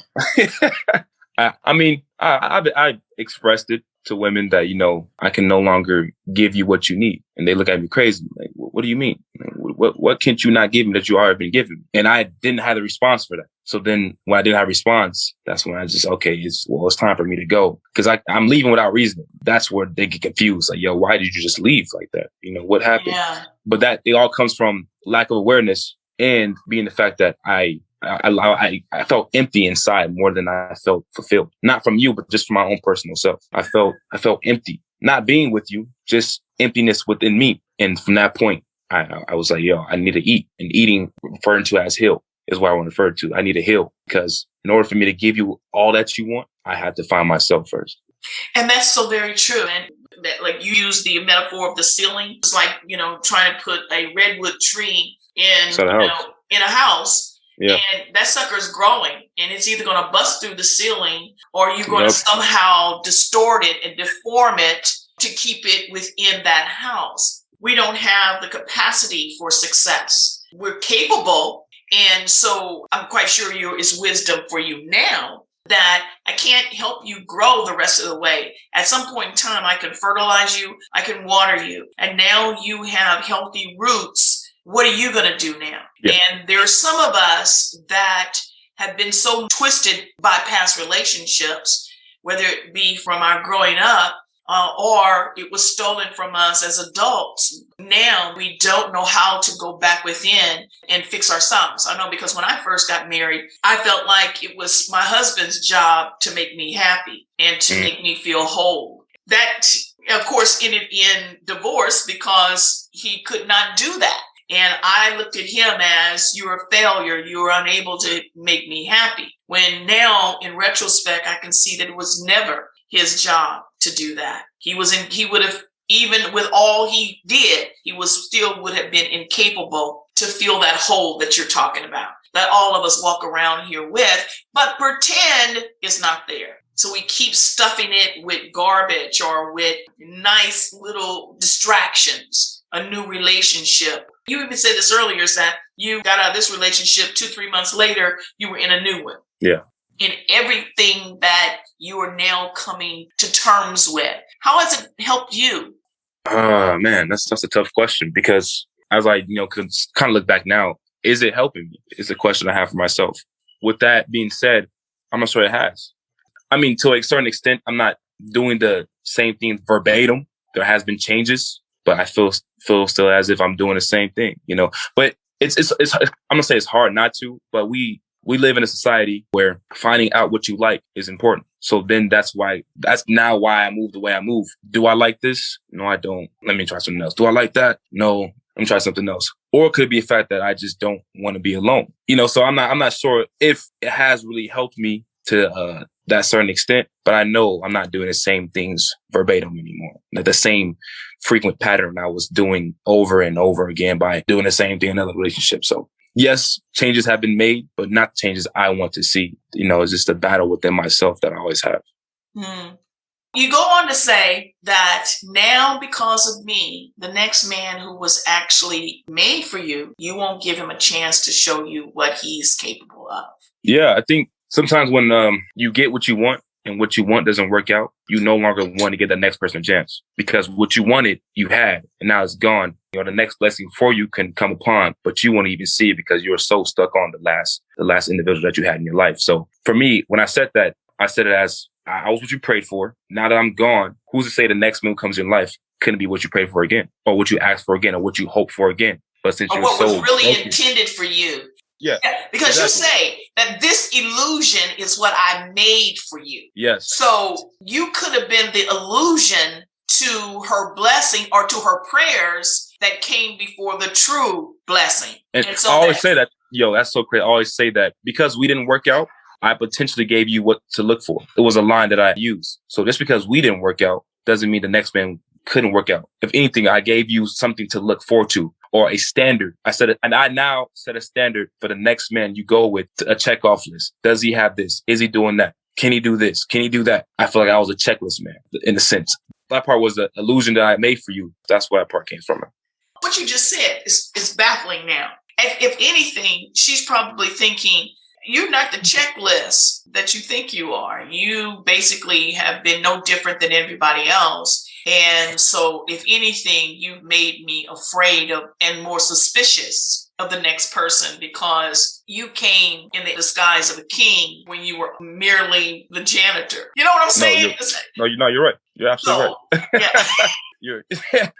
I expressed it to women that, I can no longer give you what you need. And they look at me crazy. Like, what do you mean? Like, what can't you not give me that you already been giving me? And I didn't have the response for that. So then when I didn't have a response, that's when I just, it's time for me to go. Because I'm leaving without reason. That's where they get confused. Like, yo, why did you just leave like that? What happened? Yeah. But that it all comes from lack of awareness and being the fact that I felt empty inside more than I felt fulfilled. Not from you, but just from my own personal self. I felt empty, not being with you, just emptiness within me. And from that point, I was like, yo, I need to eat. And eating, referring to as heal, is what I want to refer to. I need to heal because in order for me to give you all that you want, I had to find myself first. And that's so very true. And that, like you use the metaphor of the ceiling. It's like, trying to put a redwood tree in a house. Yeah. And that sucker's growing and it's either going to bust through the ceiling or you're going to somehow distort it and deform it to keep it within that house. We don't have the capacity for success. We're capable. And so I'm quite sure it's wisdom for you now that I can't help you grow the rest of the way. At some point in time, I can fertilize you. I can water you. And now you have healthy roots. What are you going to do now? Yeah. And there are some of us that have been so twisted by past relationships, whether it be from our growing up or it was stolen from us as adults. Now we don't know how to go back within and fix ourselves. I know because when I first got married, I felt like it was my husband's job to make me happy and to make me feel whole. That, of course, ended in divorce because he could not do that. And I looked at him as, you're a failure. You were unable to make me happy. When now, in retrospect, I can see that it was never his job to do that. He would have, even with all he did, would have been incapable to fill that hole that you're talking about, that all of us walk around here with, but pretend it's not there. So we keep stuffing it with garbage or with nice little distractions, a new relationship, You even said this earlier, is that you got out of this relationship 2-3 months later, you were in a new one. Yeah. In everything that you are now coming to terms with, how has it helped you? Man, that's a tough question, because as I, can kind of look back now, is it helping me? Is the question I have for myself. With that being said, I'm not sure it has. I mean, to a certain extent, I'm not doing the same thing verbatim. There has been changes, but I feel still as if I'm doing the same thing, But it's I'm gonna say it's hard not to, but we live in a society where finding out what you like is important. So then that's now why I move the way I move. Do I like this? No, I don't. Let me try something else. Do I like that? No, let me try something else. Or it could be a fact that I just don't want to be alone. So I'm not sure if it has really helped me to that certain extent, but I know I'm not doing the same things verbatim anymore. The same frequent pattern I was doing over and over again by doing the same thing in another relationship. So yes, changes have been made, but not changes I want to see. It's just a battle within myself that I always have. You go on to say that now, because of me, the next man who was actually made for you, you won't give him a chance to show you what he's capable of. Yeah, I think sometimes when you get what you want and what you want doesn't work out, you no longer want to give the next person a chance, because what you wanted, you had, and now it's gone. The next blessing for you can come upon, but you won't even see it because you're so stuck on the last individual that you had in your life. So for me, when I said that, I said it as I was what you prayed for. Now that I'm gone, who's to say the next man who comes in life couldn't be what you prayed for again, or what you asked for again, or what you hoped for again? But since or you're what so was really broken, intended for you. Yeah, because exactly. You say that this illusion is what I made for you. Yes. So you could have been the illusion to her blessing or to her prayers that came before the true blessing. And so I always say that, that's so crazy. I always say that because we didn't work out, I potentially gave you what to look for. It was a line that I used. So just because we didn't work out doesn't mean the next man couldn't work out. If anything, I gave you something to look forward to, or a standard. And I now set a standard for the next man you go with, a checkoff list. Does he have this? Is he doing that? Can he do this? Can he do that? I feel like I was a checklist man in a sense. That part was the illusion that I made for you. That's where that part came from. What you just said is baffling now. If anything, she's probably thinking, you're not the checklist that you think you are. You basically have been no different than everybody else. And so if anything, you've made me afraid of and more suspicious of the next person, because you came in the disguise of a king when you were merely the janitor. You know what I'm saying? You're right. You're absolutely right. Yeah.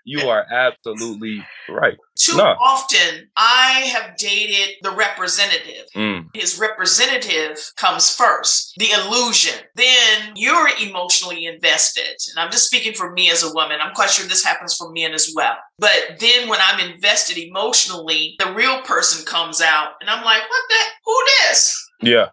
You are absolutely right. Too often, I have dated the representative. His representative comes first, the illusion. Then you're emotionally invested. And I'm just speaking for me as a woman. I'm quite sure this happens for men as well. But then when I'm invested emotionally, the real person comes out and I'm like, who this? Yeah.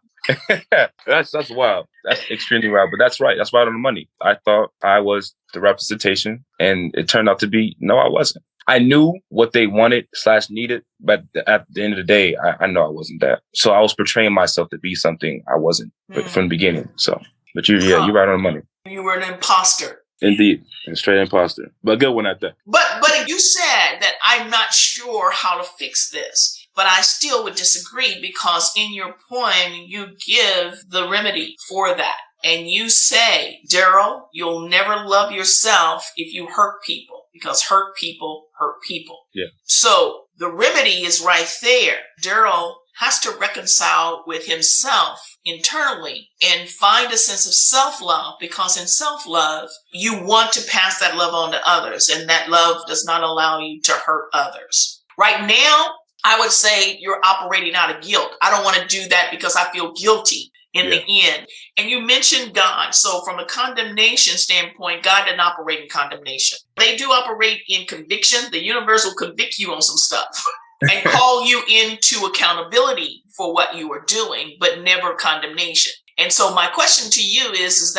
That's wild. That's extremely wild, but that's right. That's right on the money. I thought I was the representation, and it turned out to be, no, I wasn't. I knew what they wanted / needed, but at the end of the day, I know I wasn't that. So I was portraying myself to be something I wasn't from the beginning. So, but you're right on the money. You were an imposter. Indeed, a straight imposter, but a good one at that. But you said that I'm not sure how to fix this. But I still would disagree, because in your poem, you give the remedy for that. And you say, Daryl, you'll never love yourself if you hurt people, because hurt people hurt people. Yeah. So the remedy is right there. Daryl has to reconcile with himself internally and find a sense of self-love, because in self-love, you want to pass that love on to others, and that love does not allow you to hurt others. Right now, I would say you're operating out of guilt. I don't want to do that because I feel guilty in the end. And you mentioned God. So from a condemnation standpoint, God didn't operate in condemnation. They do operate in conviction. The universe will convict you on some stuff and call you into accountability for what you are doing, but never condemnation. And so my question to you is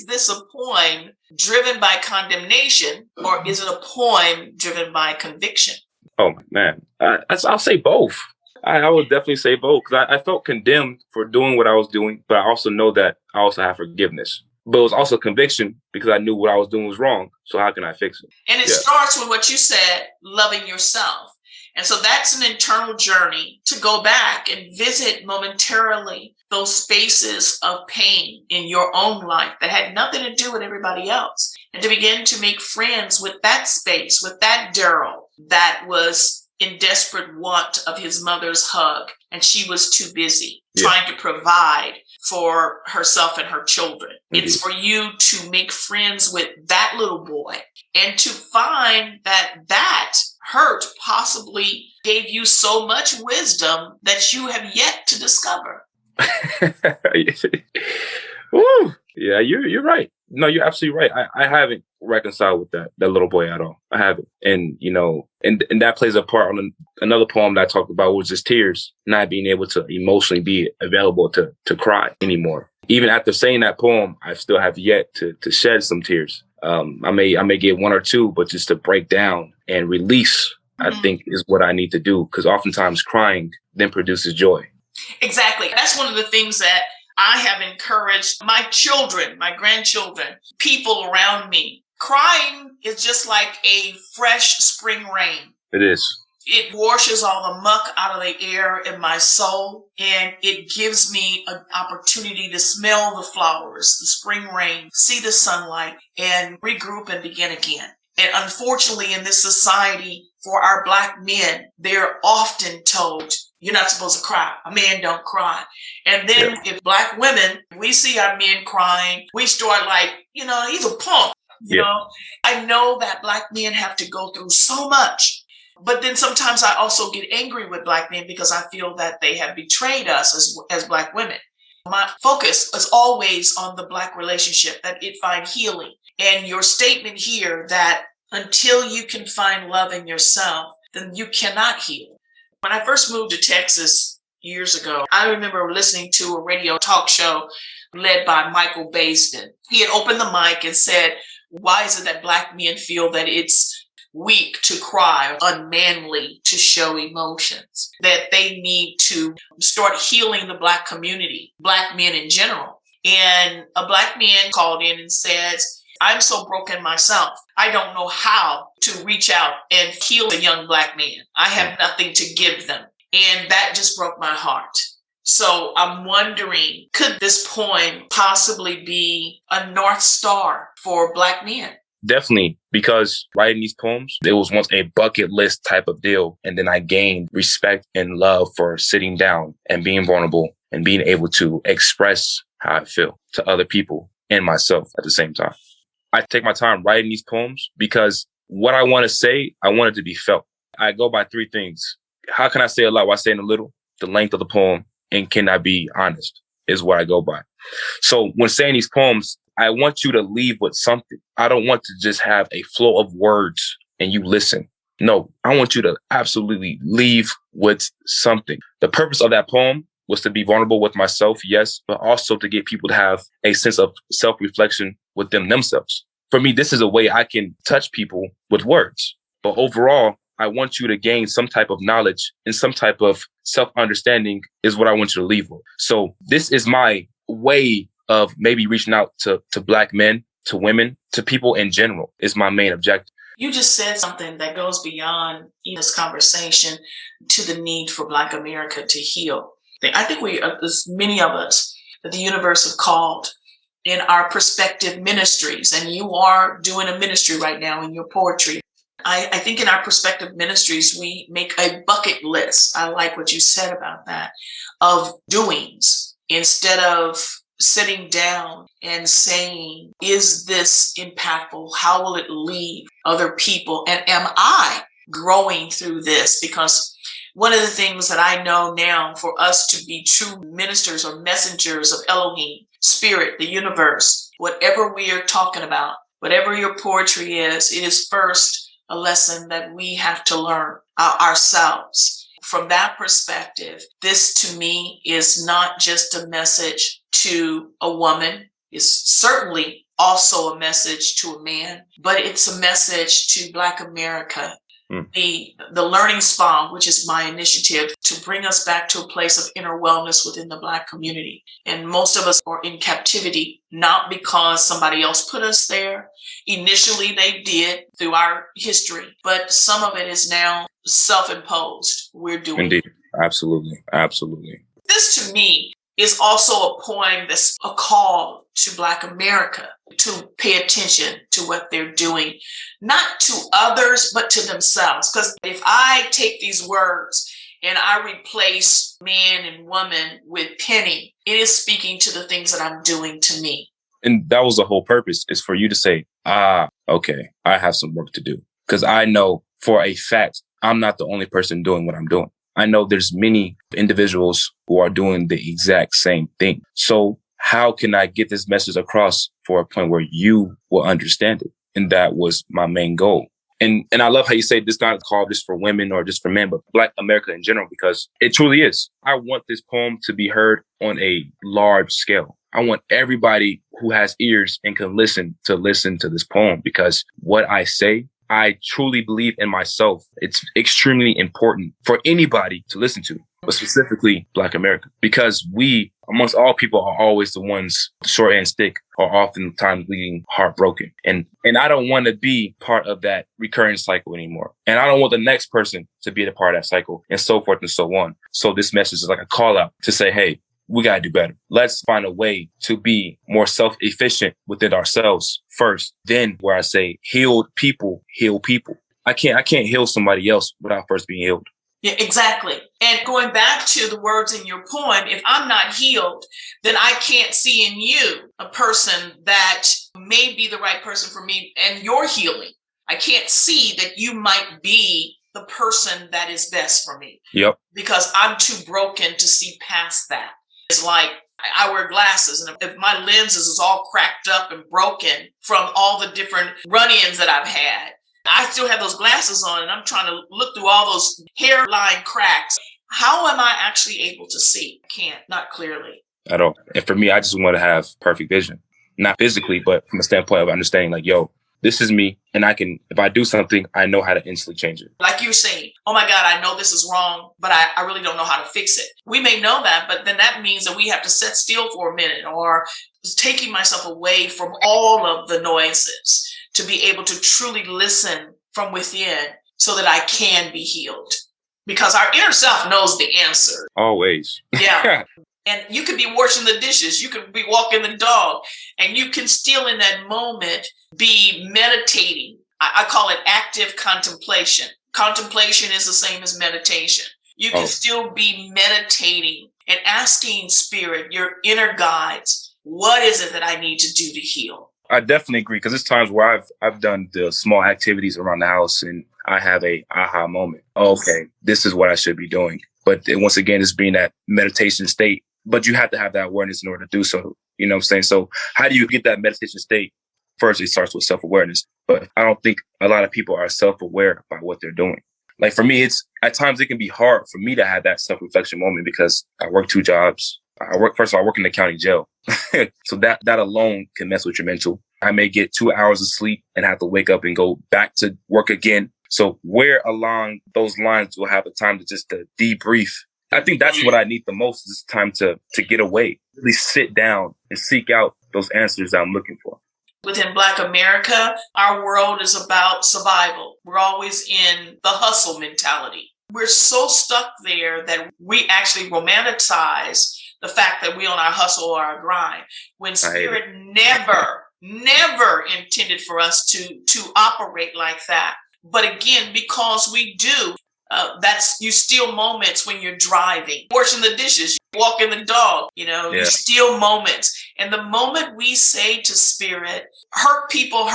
this a poem driven by condemnation, or is it a poem driven by conviction? Oh, man, I'll say both. I would definitely say both, because I felt condemned for doing what I was doing, but I also know that I also have forgiveness. But it was also conviction, because I knew what I was doing was wrong. So how can I fix it? And it starts with what you said, loving yourself. And so that's an internal journey to go back and visit momentarily those spaces of pain in your own life that had nothing to do with everybody else. And to begin to make friends with that space, with that Daryl that was in desperate want of his mother's hug. And she was too busy trying to provide for herself and her children. Mm-hmm. It's for you to make friends with that little boy and to find that hurt possibly gave you so much wisdom that you have yet to discover. Woo. Yeah, you're right. No, you're absolutely right. I haven't reconciled with that little boy at all. I haven't. And, and that plays a part on another poem that I talked about, was just tears, not being able to emotionally be available to cry anymore. Even after saying that poem, I still have yet to shed some tears. I may get one or two, but just to break down and release, I think is what I need to do. Because oftentimes crying then produces joy. Exactly. That's one of the things that I have encouraged my children, my grandchildren, people around me. Crying is just like a fresh spring rain. It is. It washes all the muck out of the air in my soul, and it gives me an opportunity to smell the flowers, the spring rain, see the sunlight, and regroup and begin again. And unfortunately, in this society, for our Black men, they're often told, you're not supposed to cry. A man don't cry. And then if Black women, we see our men crying, we start like, he's a punk. You know, I know that Black men have to go through so much. But then sometimes I also get angry with Black men because I feel that they have betrayed us as Black women. My focus is always on the Black relationship, that it find healing. And your statement here that until you can find love in yourself, then you cannot heal. When I first moved to Texas years ago, I remember listening to a radio talk show led by Michael Baisden. He had opened the mic and said, why is it that Black men feel that it's weak to cry, unmanly to show emotions, that they need to start healing the Black community, Black men in general? And a Black man called in and says, I'm so broken myself. I don't know how to reach out and heal a young Black man. I have nothing to give them. And that just broke my heart. So I'm wondering, could this poem possibly be a North Star for Black men? Definitely, because writing these poems, it was once a bucket list type of deal. And then I gained respect and love for sitting down and being vulnerable and being able to express how I feel to other people and myself at the same time. I take my time writing these poems because what I want to say, I want it to be felt. I go by three things. How can I say a lot while saying a little? The length of the poem, and can I be honest is what I go by. So when saying these poems, I want you to leave with something. I don't want to just have a flow of words and you listen. No, I want you to absolutely leave with something. The purpose of that poem was to be vulnerable with myself, yes, but also to get people to have a sense of self-reflection with themselves. For me, this is a way I can touch people with words. But overall, I want you to gain some type of knowledge and some type of self-understanding is what I want you to leave with. So this is my way of maybe reaching out to Black men, to women, to people in general is my main objective. You just said something that goes beyond this conversation to the need for Black America to heal. I think there's many of us that the universe have called in our prospective ministries, and you are doing a ministry right now in your poetry. I think in our prospective ministries, we make a bucket list. I like what you said about that, of doings instead of sitting down and saying, is this impactful? How will it leave other people? And am I growing through this? Because one of the things that I know now, for us to be true ministers or messengers of Elohim, Spirit, the universe, whatever we are talking about, whatever your poetry is, it is first a lesson that we have to learn ourselves. From that perspective, this to me is not just a message to a woman. It's certainly also a message to a man, but it's a message to Black America the Learning Spa, which is my initiative to bring us back to a place of inner wellness within the Black community. And most of us are in captivity, not because somebody else put us there. Initially, they did through our history, but some of it is now self-imposed. We're doing Indeed. Absolutely. Absolutely. This, to me, is also a poem that's a call to Black America to pay attention to what they're doing, not to others, but to themselves. Because if I take these words and I replace man and woman with penny, it is speaking to the things that I'm doing to me. And that was the whole purpose, is for you to say, okay, I have some work to do. Because I know for a fact, I'm not the only person doing what I'm doing. I know there's many individuals who are doing the exact same thing. So how can I get this message across for a point where you will understand it? And that was my main goal. And I love how you say this not a call just for women or just for men, but Black America in general, because it truly is. I want this poem to be heard on a large scale. I want everybody who has ears and can listen to this poem, because what I say, I truly believe in myself. It's extremely important for anybody to listen to, but specifically Black America, because we, amongst all people, are always the ones, the short end stick, are oftentimes leaving heartbroken. And I don't want to be part of that recurring cycle anymore. And I don't want the next person to be a part of that cycle, and so forth and so on. So this message is like a call out to say, hey, we got to do better. Let's find a way to be more self-efficient within ourselves first. Then where I say healed people heal people. I can't heal somebody else without first being healed. Yeah, exactly. And going back to the words in your poem, if I'm not healed, then I can't see in you a person that may be the right person for me and you're healing. I can't see that you might be the person that is best for me. Yep. Because I'm too broken to see past that. It's like I wear glasses, and if my lenses is all cracked up and broken from all the different run-ins that I've had, I still have those glasses on, and I'm trying to look through all those hairline cracks. How am I actually able to see? I can't, not clearly. At all. And for me, I just want to have perfect vision, not physically, but from a standpoint of understanding, like, yo, this is me, and I can, if I do something, I know how to instantly change it. Like you're saying, oh my God, I know this is wrong, but I really don't know how to fix it. We may know that, but then that means that we have to sit still for a minute, or taking myself away from all of the noises to be able to truly listen from within so that I can be healed. Because our inner self knows the answer. Always. Yeah. And you could be washing the dishes, you could be walking the dog, and you can still in that moment be meditating. I call it active contemplation. Contemplation is the same as meditation. You can still be meditating and asking spirit, your inner guides, what is it that I need to do to heal? I definitely agree, because there's times where I've done the small activities around the house and I have a aha moment. Okay, this is what I should be doing. But once again, it's being that meditation state. But you have to have that awareness in order to do so. You know what I'm saying? So how do you get that meditation state? First, it starts with self-awareness. But I don't think a lot of people are self-aware about what they're doing. Like for me, it's at times it can be hard for me to have that self-reflection moment because I work 2 jobs. First of all, I work in the county jail. So that alone can mess with your mental. I may get 2 hours of sleep and have to wake up and go back to work again. So where along those lines do I have the time to debrief? I think that's what I need the most, is time to get away, really sit down and seek out those answers that I'm looking for. Within Black America, our world is about survival. We're always in the hustle mentality. We're so stuck there that we actually romanticize the fact that we on our hustle or our grind, when spirit never intended for us to operate like that. But again, because we do, you steal moments when you're driving, washing the dishes, walking the dog, you steal moments. And the moment we say to spirit, hurt people,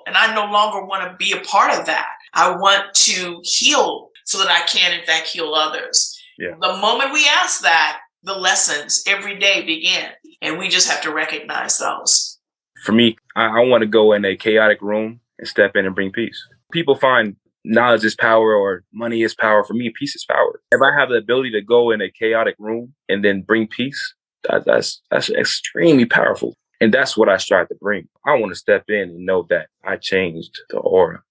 and I no longer want to be a part of that. I want to heal so that I can, in fact, heal others. Yeah. The moment we ask that, the lessons every day begin, and we just have to recognize those. For me, I want to go in a chaotic room and step in and bring peace. People find knowledge is power or money is power. For me, peace is power. If I have the ability to go in a chaotic room and then bring peace, that's extremely powerful. And that's what I strive to bring. I want to step in and know that I changed the aura.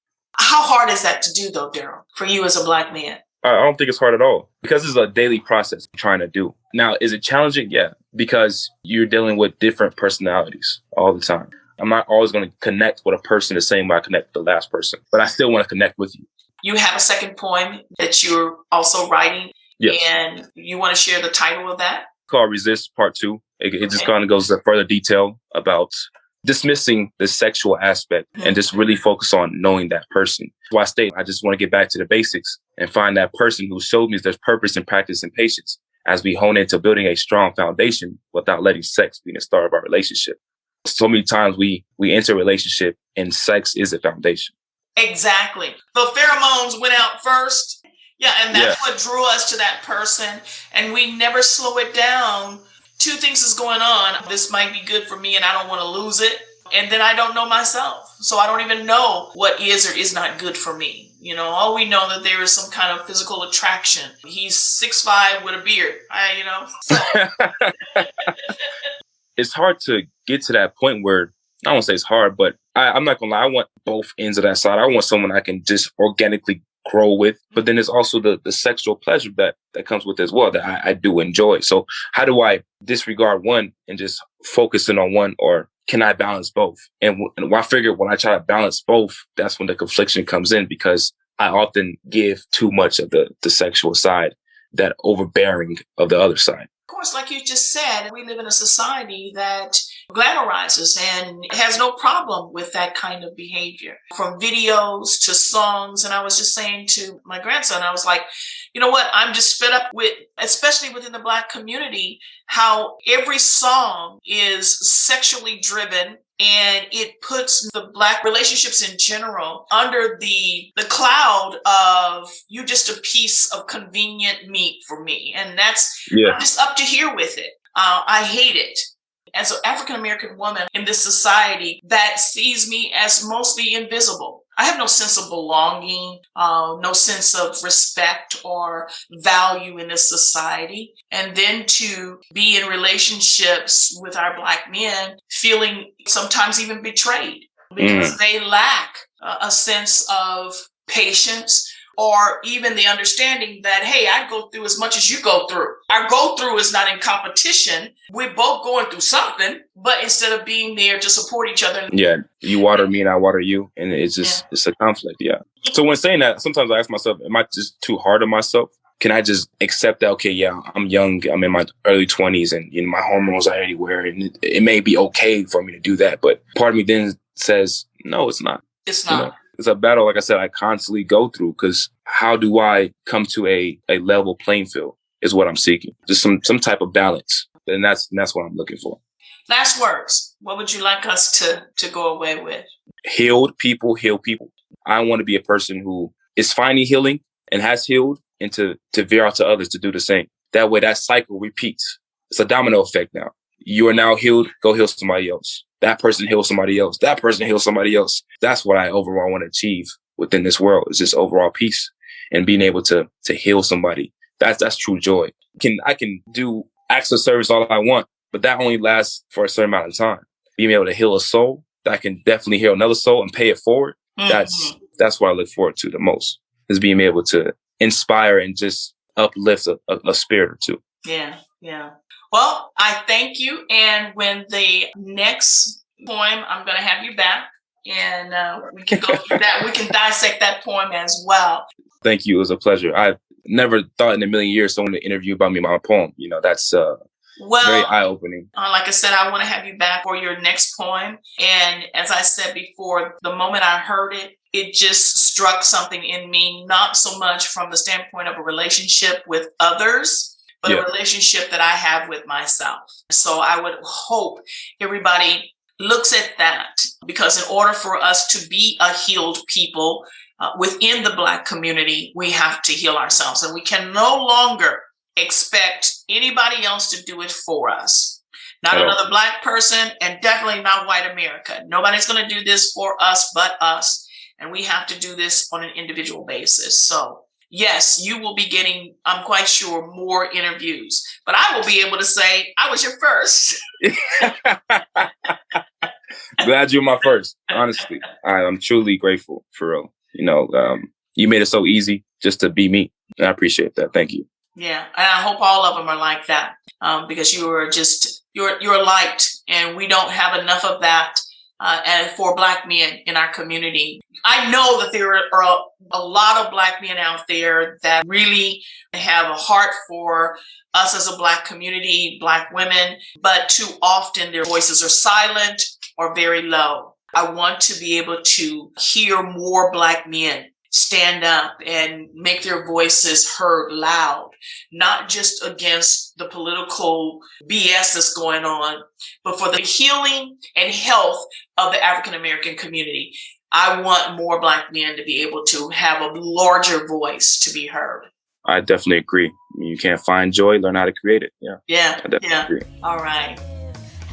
How hard is that to do, though, Daryl, for you as a Black man? I don't think it's hard at all because it's a daily process trying to do. Now, is it challenging? Yeah, because you're dealing with different personalities all the time. I'm not always going to connect with a person the same way I connect with the last person, but I still want to connect with you. You have a second poem that you're also writing. Yes. And you want to share the title of that? It's called Resist Part 2. It just kind of goes into further detail about dismissing the sexual aspect and just really focus on knowing that person. So I just want to get back to the basics and find that person who showed me there's purpose in practice and patience as we hone into building a strong foundation without letting sex be the start of our relationship. So many times we enter a relationship and sex is the foundation. Exactly. The pheromones went out first. Yeah, and that's what drew us to that person. And we never slow it down. Two things is going on. This might be good for me and I don't want to lose it. And then I don't know myself. So I don't even know what is or is not good for me. You know, all we know that there is some kind of physical attraction. He's 6'5" with a beard. So. It's hard to get to that point where, I won't say it's hard, but I'm not going to lie. I want both ends of that side. I want someone I can just organically grow with. But then there's also the sexual pleasure that comes with it as well that I do enjoy. So how do I disregard one and just focus in on one, or can I balance both? And I figure when I try to balance both, that's when the confliction comes in, because I often give too much of the sexual side, that overbearing of the other side. Of course, like you just said, we live in a society that glamorizes and has no problem with that kind of behavior, from videos to songs. And I was just saying to my grandson, I was like, you know what? I'm just fed up with, especially within the Black community, how every song is sexually driven. And it puts the Black relationships in general under the cloud of you just a piece of convenient meat for me. And that's I'm just up to here with it. I hate it. As an African-American woman in this society that sees me as mostly invisible. I have no sense of belonging, no sense of respect or value in this society. And then to be in relationships with our Black men, feeling sometimes even betrayed because they lack a sense of patience or even the understanding that, hey, I go through as much as you go through. Our go through is not in competition. We're both going through something, but instead of being there to support each other. Yeah, you water me and I water you. And it's just, it's a conflict, So when saying that, sometimes I ask myself, am I just too hard on myself? Can I just accept that, okay, yeah, I'm young, I'm in my early 20s and my hormones are everywhere. And it may be okay for me to do that. But part of me then says, no, it's not. It's not. It's a battle, like I said, I constantly go through, because how do I come to a level playing field is what I'm seeking. Just some type of balance. And that's what I'm looking for. Last words. What would you like us to go away with? Healed people heal people. I want to be a person who is finding healing and has healed, and to veer out to others to do the same. That way that cycle repeats. It's a domino effect now. You are now healed, go heal somebody else. That person heals somebody else. That person heals somebody else. That's what I overall want to achieve within this world, is just overall peace and being able to heal somebody. That's true joy. I can do acts of service all I want, but that only lasts for a certain amount of time. Being able to heal a soul, that can definitely heal another soul and pay it forward. That's what I look forward to the most, is being able to inspire and just uplift a spirit or two. Yeah. Well, I thank you. And when the next poem, I'm going to have you back, and we can go through that. We can dissect that poem as well. Thank you. It was a pleasure. I've never thought in a million years someone to interview about me, my poem. That's very eye-opening. Like I said, I want to have you back for your next poem. And as I said before, the moment I heard it, it just struck something in me, not so much from the standpoint of a relationship with others, but a relationship that I have with myself. So I would hope everybody looks at that, because in order for us to be a healed people within the Black community, we have to heal ourselves, and we can no longer expect anybody else to do it for us. Not another Black person, and definitely not white America. Nobody's going to do this for us but us, and we have to do this on an individual basis. So yes, you will be getting, I'm quite sure, more interviews, but I will be able to say, I was your first. Glad you're my first. Honestly, I'm truly grateful, for real. You made it so easy just to be me. And I appreciate that. Thank you. Yeah, and I hope all of them are like that, because you're light, and we don't have enough of that. And for Black men in our community, I know that there are a lot of Black men out there that really have a heart for us as a Black community, Black women, but too often their voices are silent or very low. I want to be able to hear more Black men stand up and make their voices heard loud, not just against the political BS that's going on, but for the healing and health of the African American community. I want more Black men to be able to have a larger voice to be heard. I definitely agree. You can't find joy, learn how to create it. Yeah. I definitely agree. All right.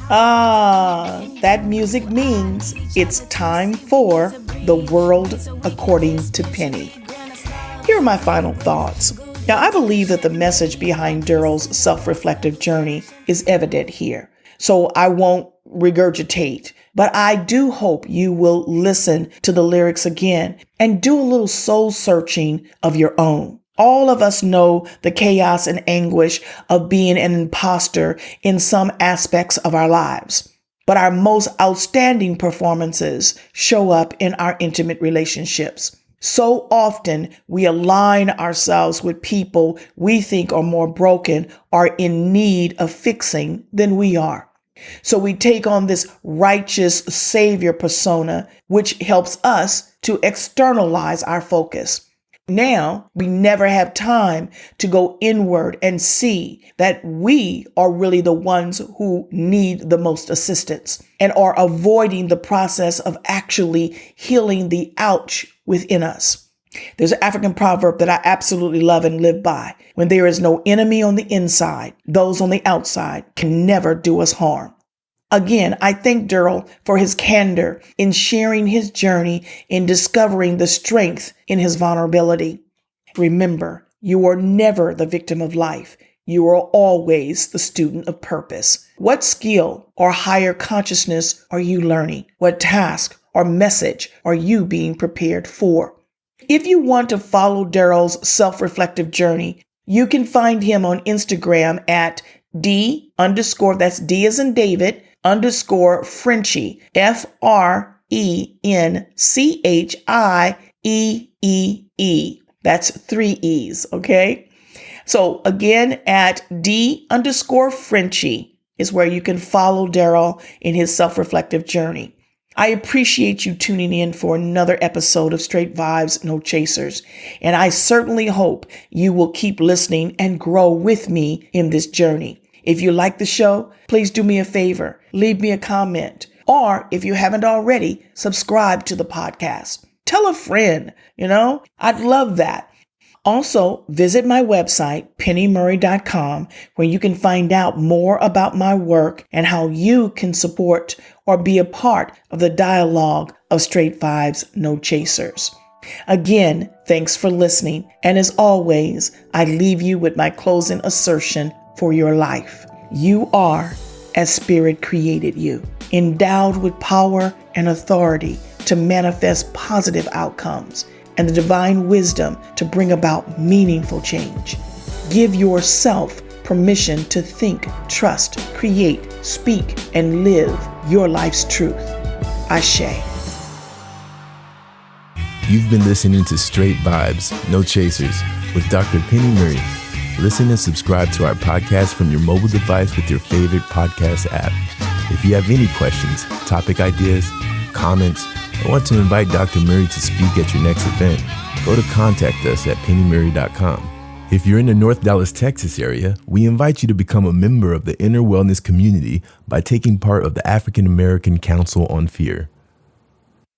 That music means it's time for The World According to Penny. Here are my final thoughts. Now, I believe that the message behind Daryl's self-reflective journey is evident here, so I won't regurgitate, but I do hope you will listen to the lyrics again and do a little soul searching of your own. All of us know the chaos and anguish of being an imposter in some aspects of our lives. But our most outstanding performances show up in our intimate relationships. So often we align ourselves with people we think are more broken or in need of fixing than we are. So we take on this righteous savior persona, which helps us to externalize our focus. Now, we never have time to go inward and see that we are really the ones who need the most assistance and are avoiding the process of actually healing the ouch within us. There's an African proverb that I absolutely love and live by. When there is no enemy on the inside, those on the outside can never do us harm. Again, I thank Daryl for his candor in sharing his journey in discovering the strength in his vulnerability. Remember, you are never the victim of life. You are always the student of purpose. What skill or higher consciousness are you learning? What task or message are you being prepared for? If you want to follow Daryl's self-reflective journey, you can find him on Instagram at that's D as in David, _Frenchiee, FRENCHIEEE. That's 3 E's, okay? So again, at D_Frenchiee is where you can follow Daryl in his self-reflective journey. I appreciate you tuning in for another episode of Straight Vibes, No Chasers, and I certainly hope you will keep listening and grow with me in this journey. If you like the show, please do me a favor, leave me a comment, or if you haven't already, subscribe to the podcast. Tell a friend, I'd love that. Also, visit my website, pennymurray.com, where you can find out more about my work and how you can support or be a part of the dialogue of Straight Vibes, No Chasers. Again, thanks for listening. And as always, I leave you with my closing assertion for your life. You are as Spirit created you, endowed with power and authority to manifest positive outcomes and the divine wisdom to bring about meaningful change. Give yourself permission to think, trust, create, speak, and live your life's truth. Ashe. You've been listening to Straight Vibes, No Chasers with Dr. Penny Murray. Listen and subscribe to our podcast from your mobile device with your favorite podcast app. If you have any questions, topic ideas, comments, or want to invite Dr. Murray to speak at your next event, go to contact us at pennymurray.com. If you're in the North Dallas, Texas area, we invite you to become a member of the Inner Wellness community by taking part of the African American Council on Fear.